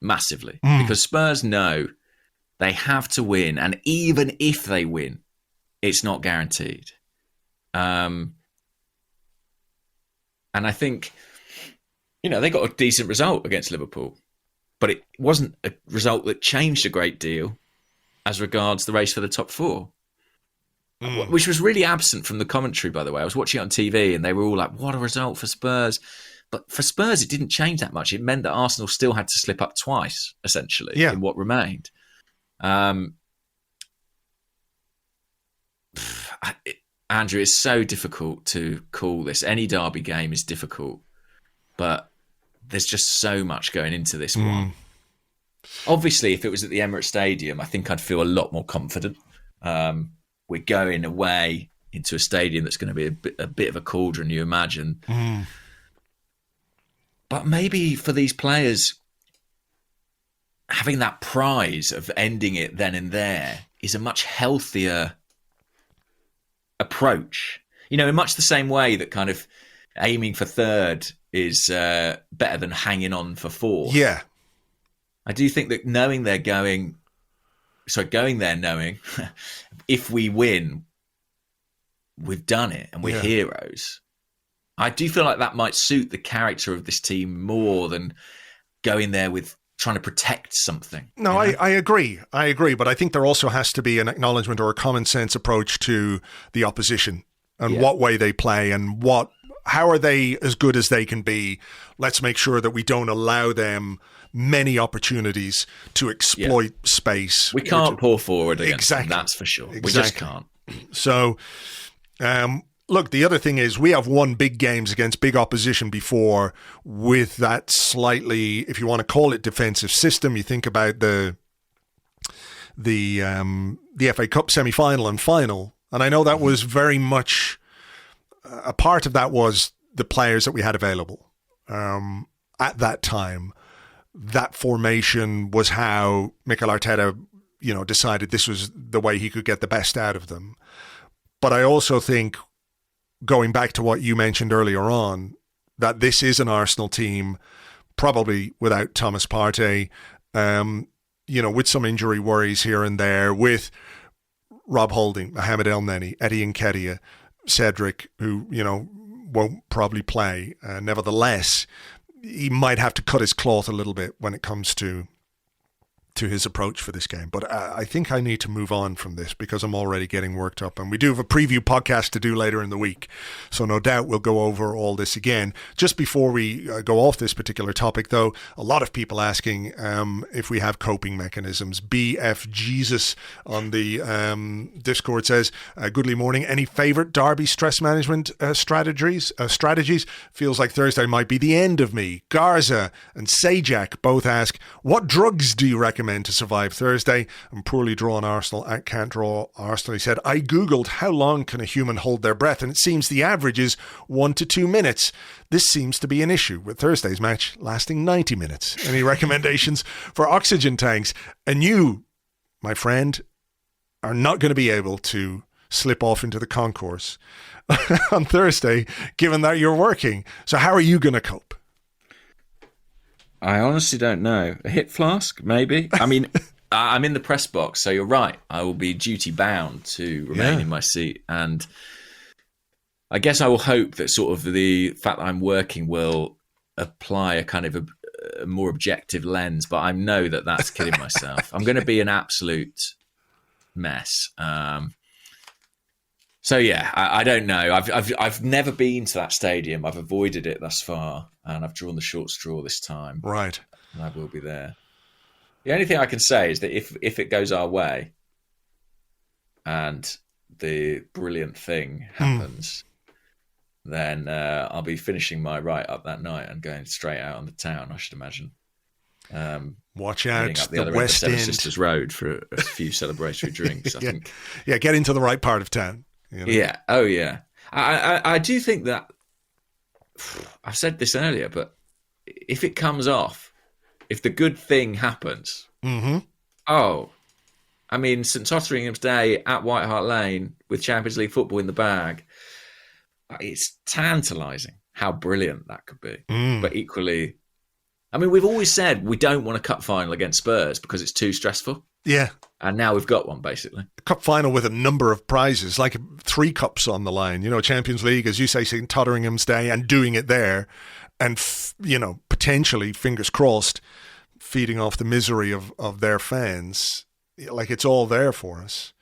massively because Spurs know they have to win, and even if they win, it's not guaranteed. And I think, they got a decent result against Liverpool, but it wasn't a result that changed a great deal as regards the race for the top 4. Which was really absent from the commentary, by the way. I was watching it on TV and they were all like, what a result for Spurs. But for Spurs, it didn't change that much. It meant that Arsenal still had to slip up twice, essentially, in what remained. Andrew, it's so difficult to call this. Any derby game is difficult, but there's just so much going into this one. Obviously, if it was at the Emirates Stadium, I think I'd feel a lot more confident. We're going away into a stadium that's going to be a bit of a cauldron, you imagine. But maybe for these players, having that prize of ending it then and there is a much healthier approach. In much the same way that kind of aiming for third is better than hanging on for fourth. Yeah. I do think that knowing they're going going there knowing if we win, we've done it and we're heroes. I do feel like that might suit the character of this team more than going there with trying to protect something. No, I agree. But I think there also has to be an acknowledgement or a common sense approach to the opposition and what way they play and how are they as good as they can be. Let's make sure that we don't allow them many opportunities to exploit space. We can't pour forward against them, that's for sure. Exactly. We just can't. So, look, the other thing is we have won big games against big opposition before with that slightly, if you want to call it defensive system. You think about the FA Cup semi-final and final, and I know that was very much a part of that was the players that we had available at that time. That formation was how Mikel Arteta, decided this was the way he could get the best out of them. But I also think, going back to what you mentioned earlier on, that this is an Arsenal team, probably without Thomas Partey, with some injury worries here and there, with Rob Holding, Mohamed Elneny, Eddie Nketiah, Cedric, who, won't probably play. Nevertheless, he might have to cut his cloth a little bit when it comes to his approach for this game. But I think I need to move on from this because I'm already getting worked up. And we do have a preview podcast to do later in the week. So no doubt we'll go over all this again. Just before we go off this particular topic, though, a lot of people asking if we have coping mechanisms. BF Jesus on the Discord says, goodly morning. Any favourite Derby stress management strategies? Feels like Thursday might be the end of me. Garza and Sajak both ask, what drugs do you recommend to survive Thursday? And poorly drawn Arsenal at Can't Draw Arsenal. He said, I googled how long can a human hold their breath, and it seems the average is 1 to 2 minutes. This seems to be an issue, with Thursday's match lasting 90 minutes. Any recommendations for oxygen tanks? And you, my friend, are not going to be able to slip off into the concourse on Thursday, given that you're working. So how are you going to cope? I honestly don't know. A hip flask, maybe? I mean, I'm in the press box, so you're right. I will be duty bound to remain in my seat. And I guess I will hope that sort of the fact that I'm working will apply a kind of a more objective lens. But I know that that's kidding myself. I'm going to be an absolute mess. So yeah, I don't know. I've never been to that stadium. I've avoided it thus far, and I've drawn the short straw this time. Right, and I will be there. The only thing I can say is that if it goes our way, and the brilliant thing happens, then I'll be finishing my write up that night and going straight out on the town. I should imagine. Watch out, up the other West end End, of Seven Sisters Road for a few celebratory drinks. I think. Yeah, get into the right part of town. Yeah. Oh, yeah. I do think that I've said this earlier, but if it comes off, if the good thing happens, I mean, St Totteringham's Day at White Hart Lane with Champions League football in the bag, it's tantalising how brilliant that could be. But equally, I mean, we've always said we don't want a cup final against Spurs because it's too stressful. Yeah. And now we've got one, basically. A cup final with a number of prizes, like 3 cups on the line. Champions League, as you say, St Totteringham's Day, and doing it there. And, potentially, fingers crossed, feeding off the misery of their fans. Like, it's all there for us.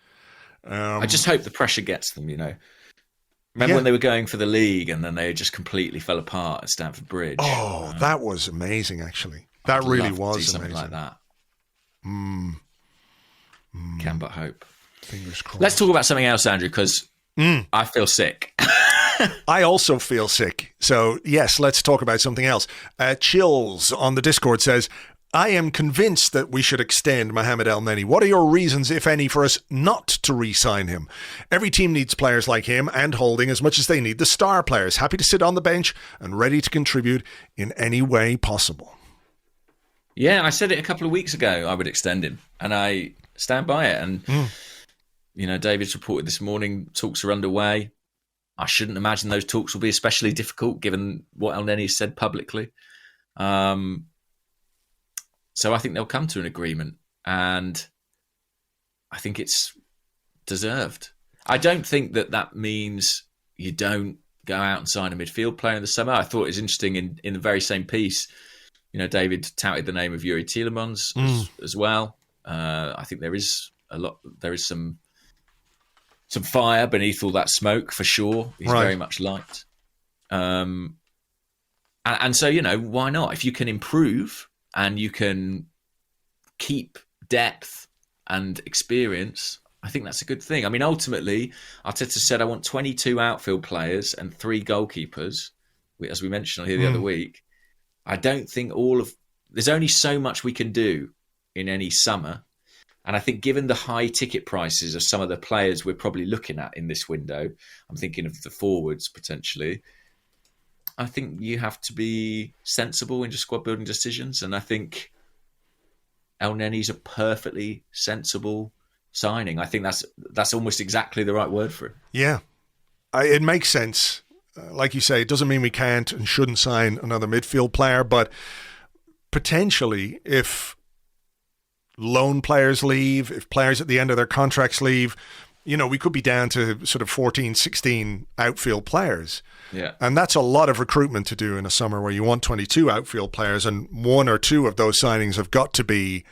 I just hope the pressure gets them, Remember when they were going for the league and then they just completely fell apart at Stamford Bridge? Oh, that was amazing, actually. That really was amazing. Something like that. Can but hope. Fingers crossed. Let's talk about something else, Andrew, because I feel sick. I also feel sick. So, yes, let's talk about something else. Chills on the Discord says, I am convinced that we should extend Mohamed Elneny. What are your reasons, if any, for us not to re-sign him? Every team needs players like him and Holding as much as they need the star players. Happy to sit on the bench and ready to contribute in any way possible. Yeah, I said it a couple of weeks ago I would extend him, and I stand by it. And, David's reported this morning, talks are underway. I shouldn't imagine those talks will be especially difficult given what Elneny said publicly. So I think they'll come to an agreement. And I think it's deserved. I don't think that means you don't go out and sign a midfield player in the summer. I thought it was interesting in the very same piece, David touted the name of Yuri Tielemans as well. I think there is some fire beneath all that smoke for sure. He's very much liked. And so, why not? If you can improve and you can keep depth and experience, I think that's a good thing. I mean, ultimately, Arteta said, I want 22 outfield players and 3 goalkeepers, as we mentioned here the other week. I don't think there's only so much we can do in any summer. And I think given the high ticket prices of some of the players we're probably looking at in this window, I'm thinking of the forwards potentially, I think you have to be sensible in your squad building decisions. And I think Elneny's a perfectly sensible signing. I think that's almost exactly the right word for it. Yeah, it makes sense. Like you say, it doesn't mean we can't and shouldn't sign another midfield player, but potentially if loan players leave, if players at the end of their contracts leave, we could be down to sort of 14, 16 outfield players. Yeah. And that's a lot of recruitment to do in a summer where you want 22 outfield players, and 1 or 2 of those signings have got to be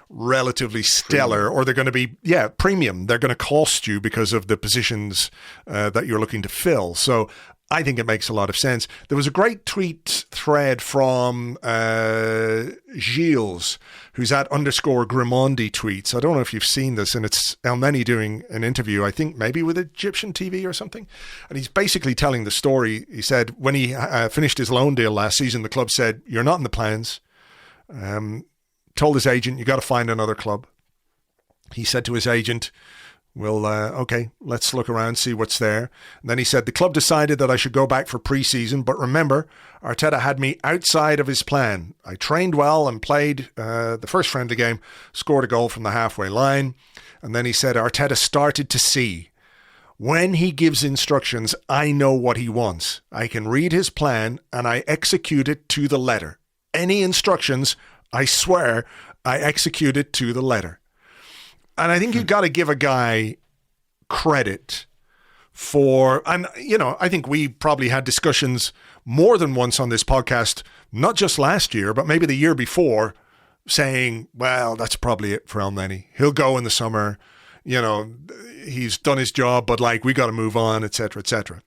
relatively stellar, or they're going to be premium. They're going to cost you because of the positions that you're looking to fill. So I think it makes a lot of sense. There was a great tweet thread from Gilles, who's at _Grimondi tweets. I don't know if you've seen this, and it's Elneny doing an interview, I think maybe with Egyptian TV or something. And he's basically telling the story. He said when he finished his loan deal last season, the club said, "You're not in the plans." Told his agent, "You got to find another club." He said to his agent, "Well, okay, let's look around, see what's there." And then he said, "The club decided that I should go back for pre-season, but remember, Arteta had me outside of his plan. I trained well and played the first friendly game, scored a goal from the halfway line." And then he said, "Arteta started to see. When he gives instructions, I know what he wants. I can read his plan and I execute it to the letter. Any instructions, I swear, I execute it to the letter." And I think you've got to give a guy credit for, and I think we probably had discussions more than once on this podcast, not just last year, but maybe the year before, saying, well, that's probably it for Elneny. He'll go in the summer, he's done his job, but we got to move on, etc., etc.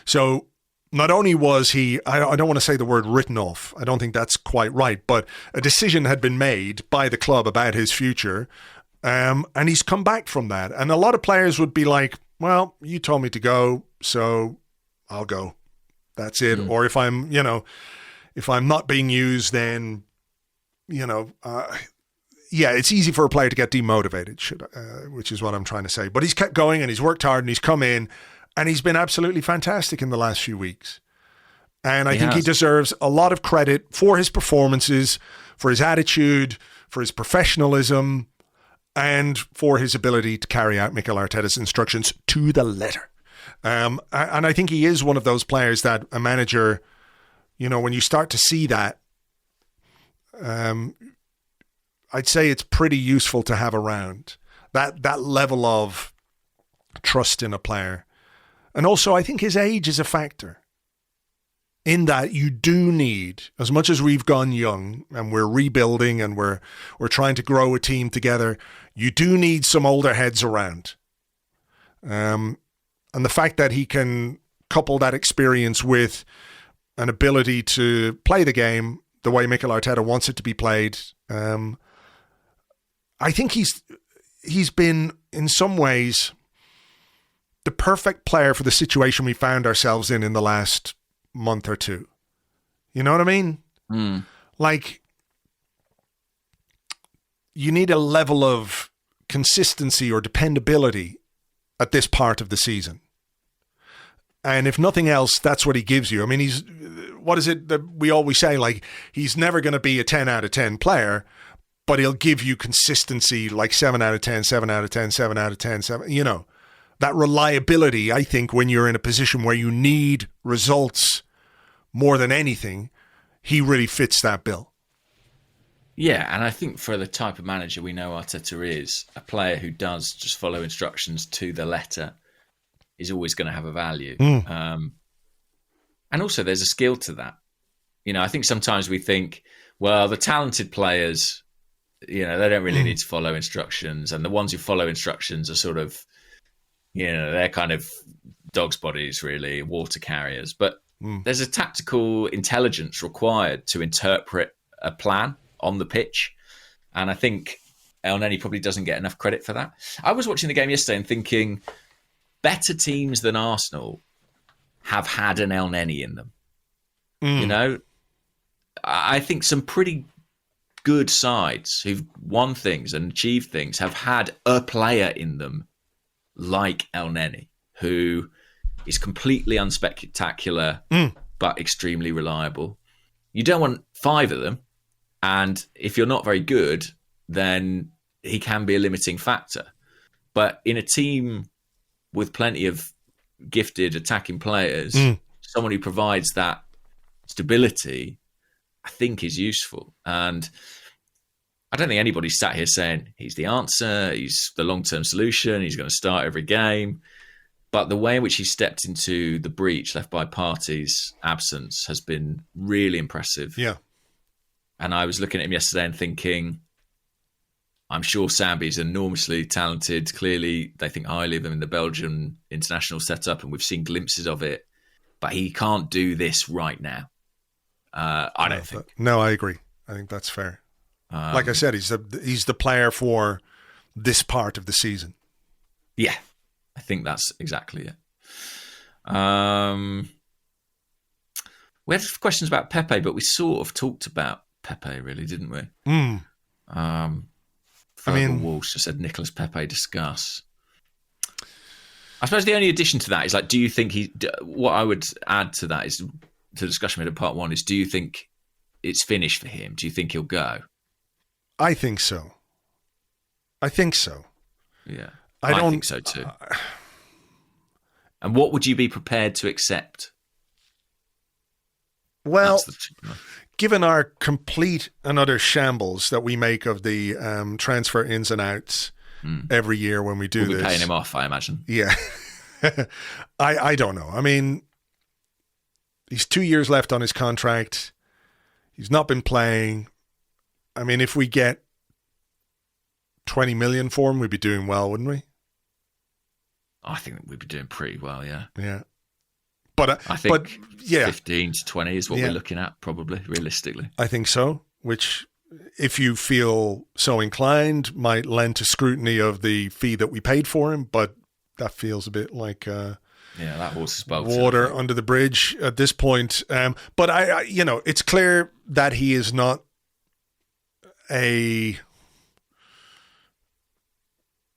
So not only was he, I don't want to say the word written off, I don't think that's quite right, but a decision had been made by the club about his future, and he's come back from that. And a lot of players would be like, well, you told me to go, so I'll go. That's it. Or if I'm not being used, then, it's easy for a player to get demotivated, which is what I'm trying to say. But he's kept going and he's worked hard and he's come in and he's been absolutely fantastic in the last few weeks. And I think he deserves a lot of credit for his performances, for his attitude, for his professionalism, and for his ability to carry out Mikel Arteta's instructions to the letter. And I think he is one of those players that a manager, when you start to see that, I'd say it's pretty useful to have around. That level of trust in a player. And also, I think his age is a factor. In that you do need, as much as we've gone young and we're rebuilding and we're trying to grow a team together, you do need some older heads around. And the fact that he can couple that experience with an ability to play the game the way Mikel Arteta wants it to be played, I think he's been, in some ways, the perfect player for the situation we found ourselves in the last month or two. You know what I mean? You need a level of consistency or dependability at this part of the season. And if nothing else, that's what he gives you. I mean, what is it that we always say? He's never going to be a 10 out of 10 player, but he'll give you consistency, 7 out of 10, 7 out of 10, 7 out of 10, 7, that reliability. I think when you're in a position where you need results more than anything, he really fits that bill. Yeah, and I think for the type of manager we know Arteta is, a player who does just follow instructions to the letter is always going to have a value. And also there's a skill to that. I think sometimes we think, well, the talented players, they don't really need to follow instructions. And the ones who follow instructions are sort of, they're kind of dog's bodies, really, water carriers. But there's a tactical intelligence required to interpret a plan on the pitch. And I think Elneny probably doesn't get enough credit for that. I was watching the game yesterday and thinking better teams than Arsenal have had an Elneny in them. I think some pretty good sides who've won things and achieved things have had a player in them like Elneny, who is completely unspectacular but extremely reliable. You don't want 5 of them. And if you're not very good, then he can be a limiting factor. But in a team with plenty of gifted attacking players, someone who provides that stability, I think, is useful. And I don't think anybody's sat here saying he's the answer, he's the long-term solution, he's going to start every game. But the way in which he stepped into the breach left by Partey's absence has been really impressive. Yeah. And I was looking at him yesterday and thinking, I'm sure Sambi's enormously talented. Clearly, they think highly of him in the Belgian international setup, and we've seen glimpses of it. But he can't do this right now. I don't think. No, I agree. I think that's fair. Like I said, he's the player for this part of the season. Yeah, I think that's exactly it. We had questions about Pepe, but we sort of talked about Pepe, really, didn't we? Walsh just said Nicolas Pepe discuss. I suppose the only addition to that is, like, do you think what I would add to that is, to the discussion we had in part 1, is, do you think it's finished for him? Do you think he'll go? I think so. Yeah. I think so too. And what would you be prepared to accept? Well, given our complete and utter shambles that we make of the transfer ins and outs every year when we do we'll this. We'll be paying him off, I imagine. Yeah. I don't know. I mean, he's 2 years left on his contract. He's not been playing. I mean, if we get 20 million for him, we'd be doing well, wouldn't we? I think we'd be doing pretty well, yeah. Yeah. But I think 15 to 20 is what we're looking at, probably, realistically. I think so, which, if you feel so inclined, might lend to scrutiny of the fee that we paid for him, but that feels a bit like that horse is water under the bridge at this point. But I it's clear that he is not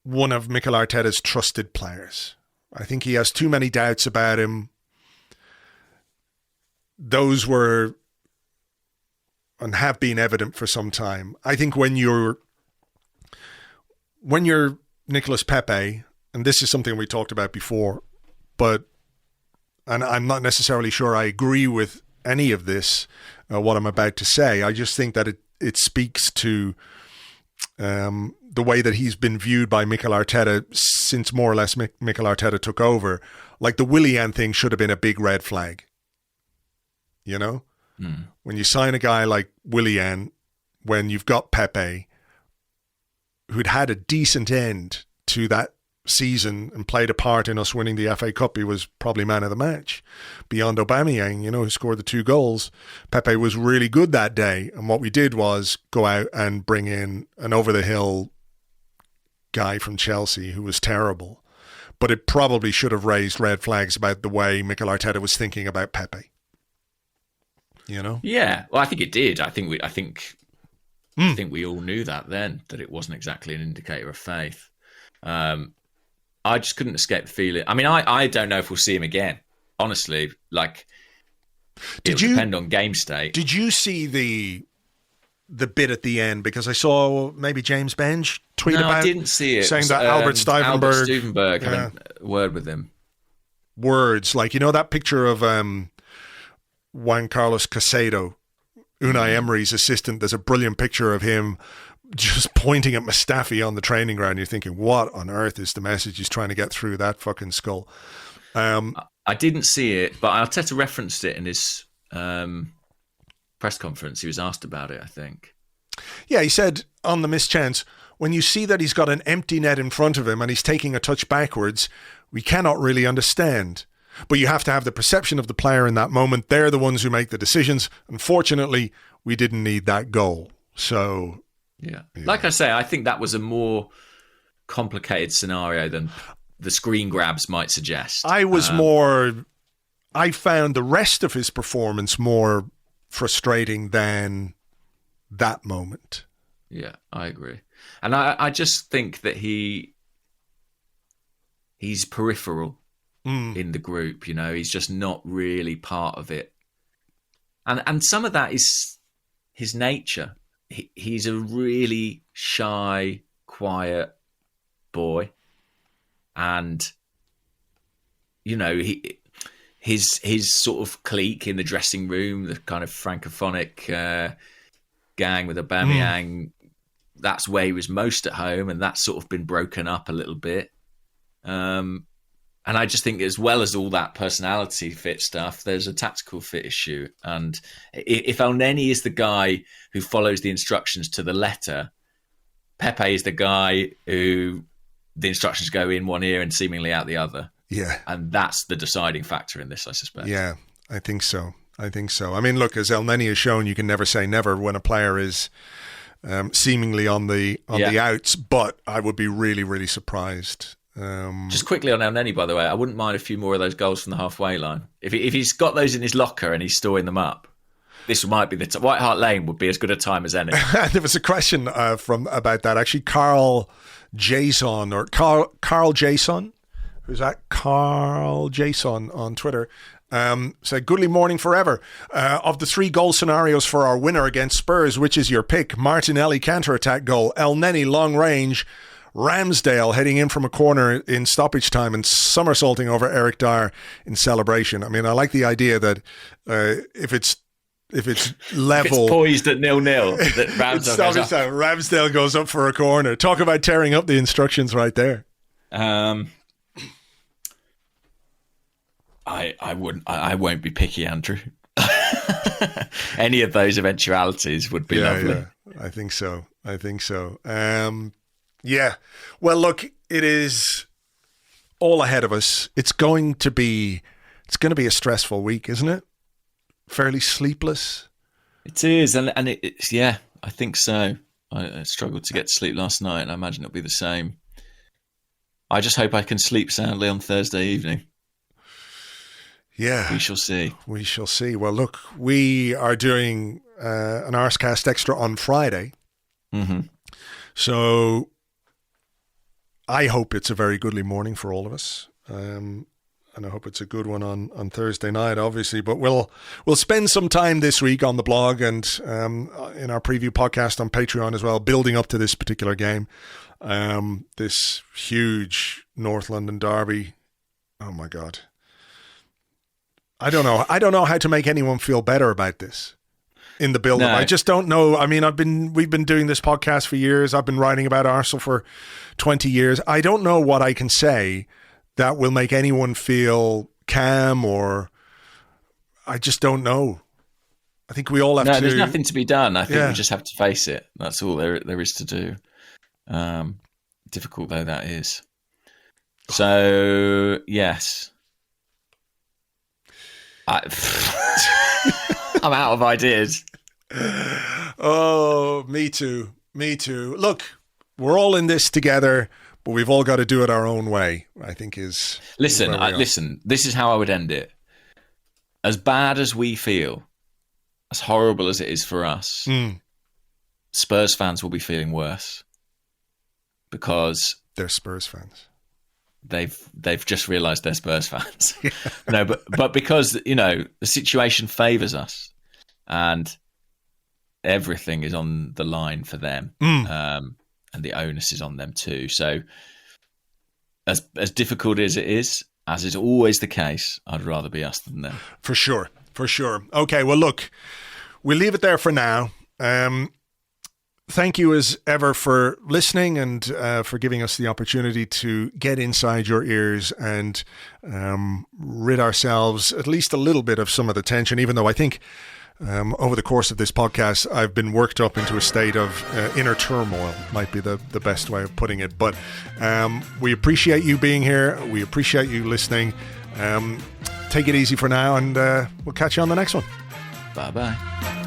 one of Mikel Arteta's trusted players. I think he has too many doubts about him. Those were and have been evident for some time. I think when you're Nicolas Pepe, and this is something we talked about before, and I'm not necessarily sure I agree with any of this, what I'm about to say. I just think that it speaks to the way that he's been viewed by Mikel Arteta since more or less Mikel Arteta took over. Like, the Willian thing should have been a big red flag. You know? When you sign a guy like Willian, when you've got Pepe, who'd had a decent end to that season and played a part in us winning the FA Cup, he was probably man of the match. Beyond Aubameyang, who scored the 2 goals, Pepe was really good that day. And what we did was go out and bring in an over-the-hill guy from Chelsea who was terrible. But it probably should have raised red flags about the way Mikel Arteta was thinking about Pepe. Yeah, well, I think it did. I think we all knew that then, that it wasn't exactly an indicator of faith. I just couldn't escape the feeling. I mean, I don't know if we'll see him again. Honestly, like, it'll depend on game state. Did you see the bit at the end? Because I saw maybe James Benge tweet about it. No, I didn't see it. Saying that Albert Stuivenberg had a word with him. Words like, that picture of Juan Carlos Casado Unai Emery's assistant. There's a brilliant picture of him just pointing at Mustafi on the training ground. You're thinking, what on earth is the message he's trying to get through that fucking skull? I didn't see it, but Arteta referenced it in his press conference. He was asked about it, I think. Yeah, he said on the mischance, when you see that he's got an empty net in front of him and he's taking a touch backwards, we cannot really understand. But you have to have the perception of the player in that moment. They're the ones who make the decisions. Unfortunately, we didn't need that goal. So... Yeah. Like I say, I think that was a more complicated scenario than the screen grabs might suggest. I found the rest of his performance more frustrating than that moment. Yeah, I agree. And I just think that he's peripheral in the group, he's just not really part of it. And some of that is his nature. He's a really shy, quiet boy, and his sort of clique in the dressing room, the kind of francophonic gang with Aubameyang, that's where he was most at home, and that's sort of been broken up a little bit. And I just think, as well as all that personality fit stuff, there's a tactical fit issue. And if Elneny is the guy who follows the instructions to the letter, Pepe is the guy who the instructions go in one ear and seemingly out the other. Yeah. And that's the deciding factor in this, I suspect. Yeah, I think so. I mean, look, as Elneny has shown, you can never say never when a player is seemingly on the outs, but I would be really, really surprised. Just quickly on Elneny, by the way, I wouldn't mind a few more of those goals from the halfway line. If he's got those in his locker and he's storing them up, this might be the White Hart Lane would be as good a time as any. There was a question about that actually. Carl Jason, who's that? Carl Jason on Twitter. Said, goodly morning forever. Of the 3 goal scenarios for our winner against Spurs, which is your pick? Martinelli counter-attack goal, Elneny long range, Ramsdale heading in from a corner in stoppage time and somersaulting over Eric Dyer in celebration. I mean, I like the idea that if it's level, it's poised at 0-0, that Ramsdale goes up for a corner. Talk about tearing up the instructions right there. I won't be picky, Andrew. Any of those eventualities would be lovely. Yeah, I think so. Yeah. Well, look, it is all ahead of us. It's going to be a stressful week, isn't it? Fairly sleepless. It is, and it's I think so. I struggled to get to sleep last night, and I imagine it'll be the same. I just hope I can sleep soundly on Thursday evening. Yeah. We shall see. Well, look, we are doing an Arsecast Extra on Friday. Mm-hmm. So I hope it's a very goodly morning for all of us. And I hope it's a good one on Thursday night, obviously. But we'll spend some time this week on the blog and in our preview podcast on Patreon as well, building up to this particular game. This huge North London derby. Oh, my God. I don't know how to make anyone feel better about this in the build-up. No. I just don't know. I mean, we've been doing this podcast for years. I've been writing about Arsenal for 20 years. I don't know what I can say that will make anyone feel calm, or I just don't know. I think we all have to... No, there's nothing to be done. I think we just have to face it. That's all there is to do. Difficult though that is. So, yes. I'm out of ideas. Oh, me too. Look, we're all in this together, but we've all got to do it our own way, I think is... Listen, this is how I would end it. As bad as we feel, as horrible as it is for us, Spurs fans will be feeling worse because... They're Spurs fans. They've just realised they're Spurs fans. No, but because, the situation favours us and everything is on the line for them, and the onus is on them too. So as difficult as it is, as is always the case, I'd rather be us than them. For sure. Okay, well, look, we'll leave it there for now. Thank you as ever for listening and for giving us the opportunity to get inside your ears and rid ourselves at least a little bit of some of the tension, even though I think over the course of this podcast, I've been worked up into a state of inner turmoil, might be the best way of putting it. But we appreciate you being here. We appreciate you listening. Take it easy for now, and we'll catch you on the next one. Bye-bye.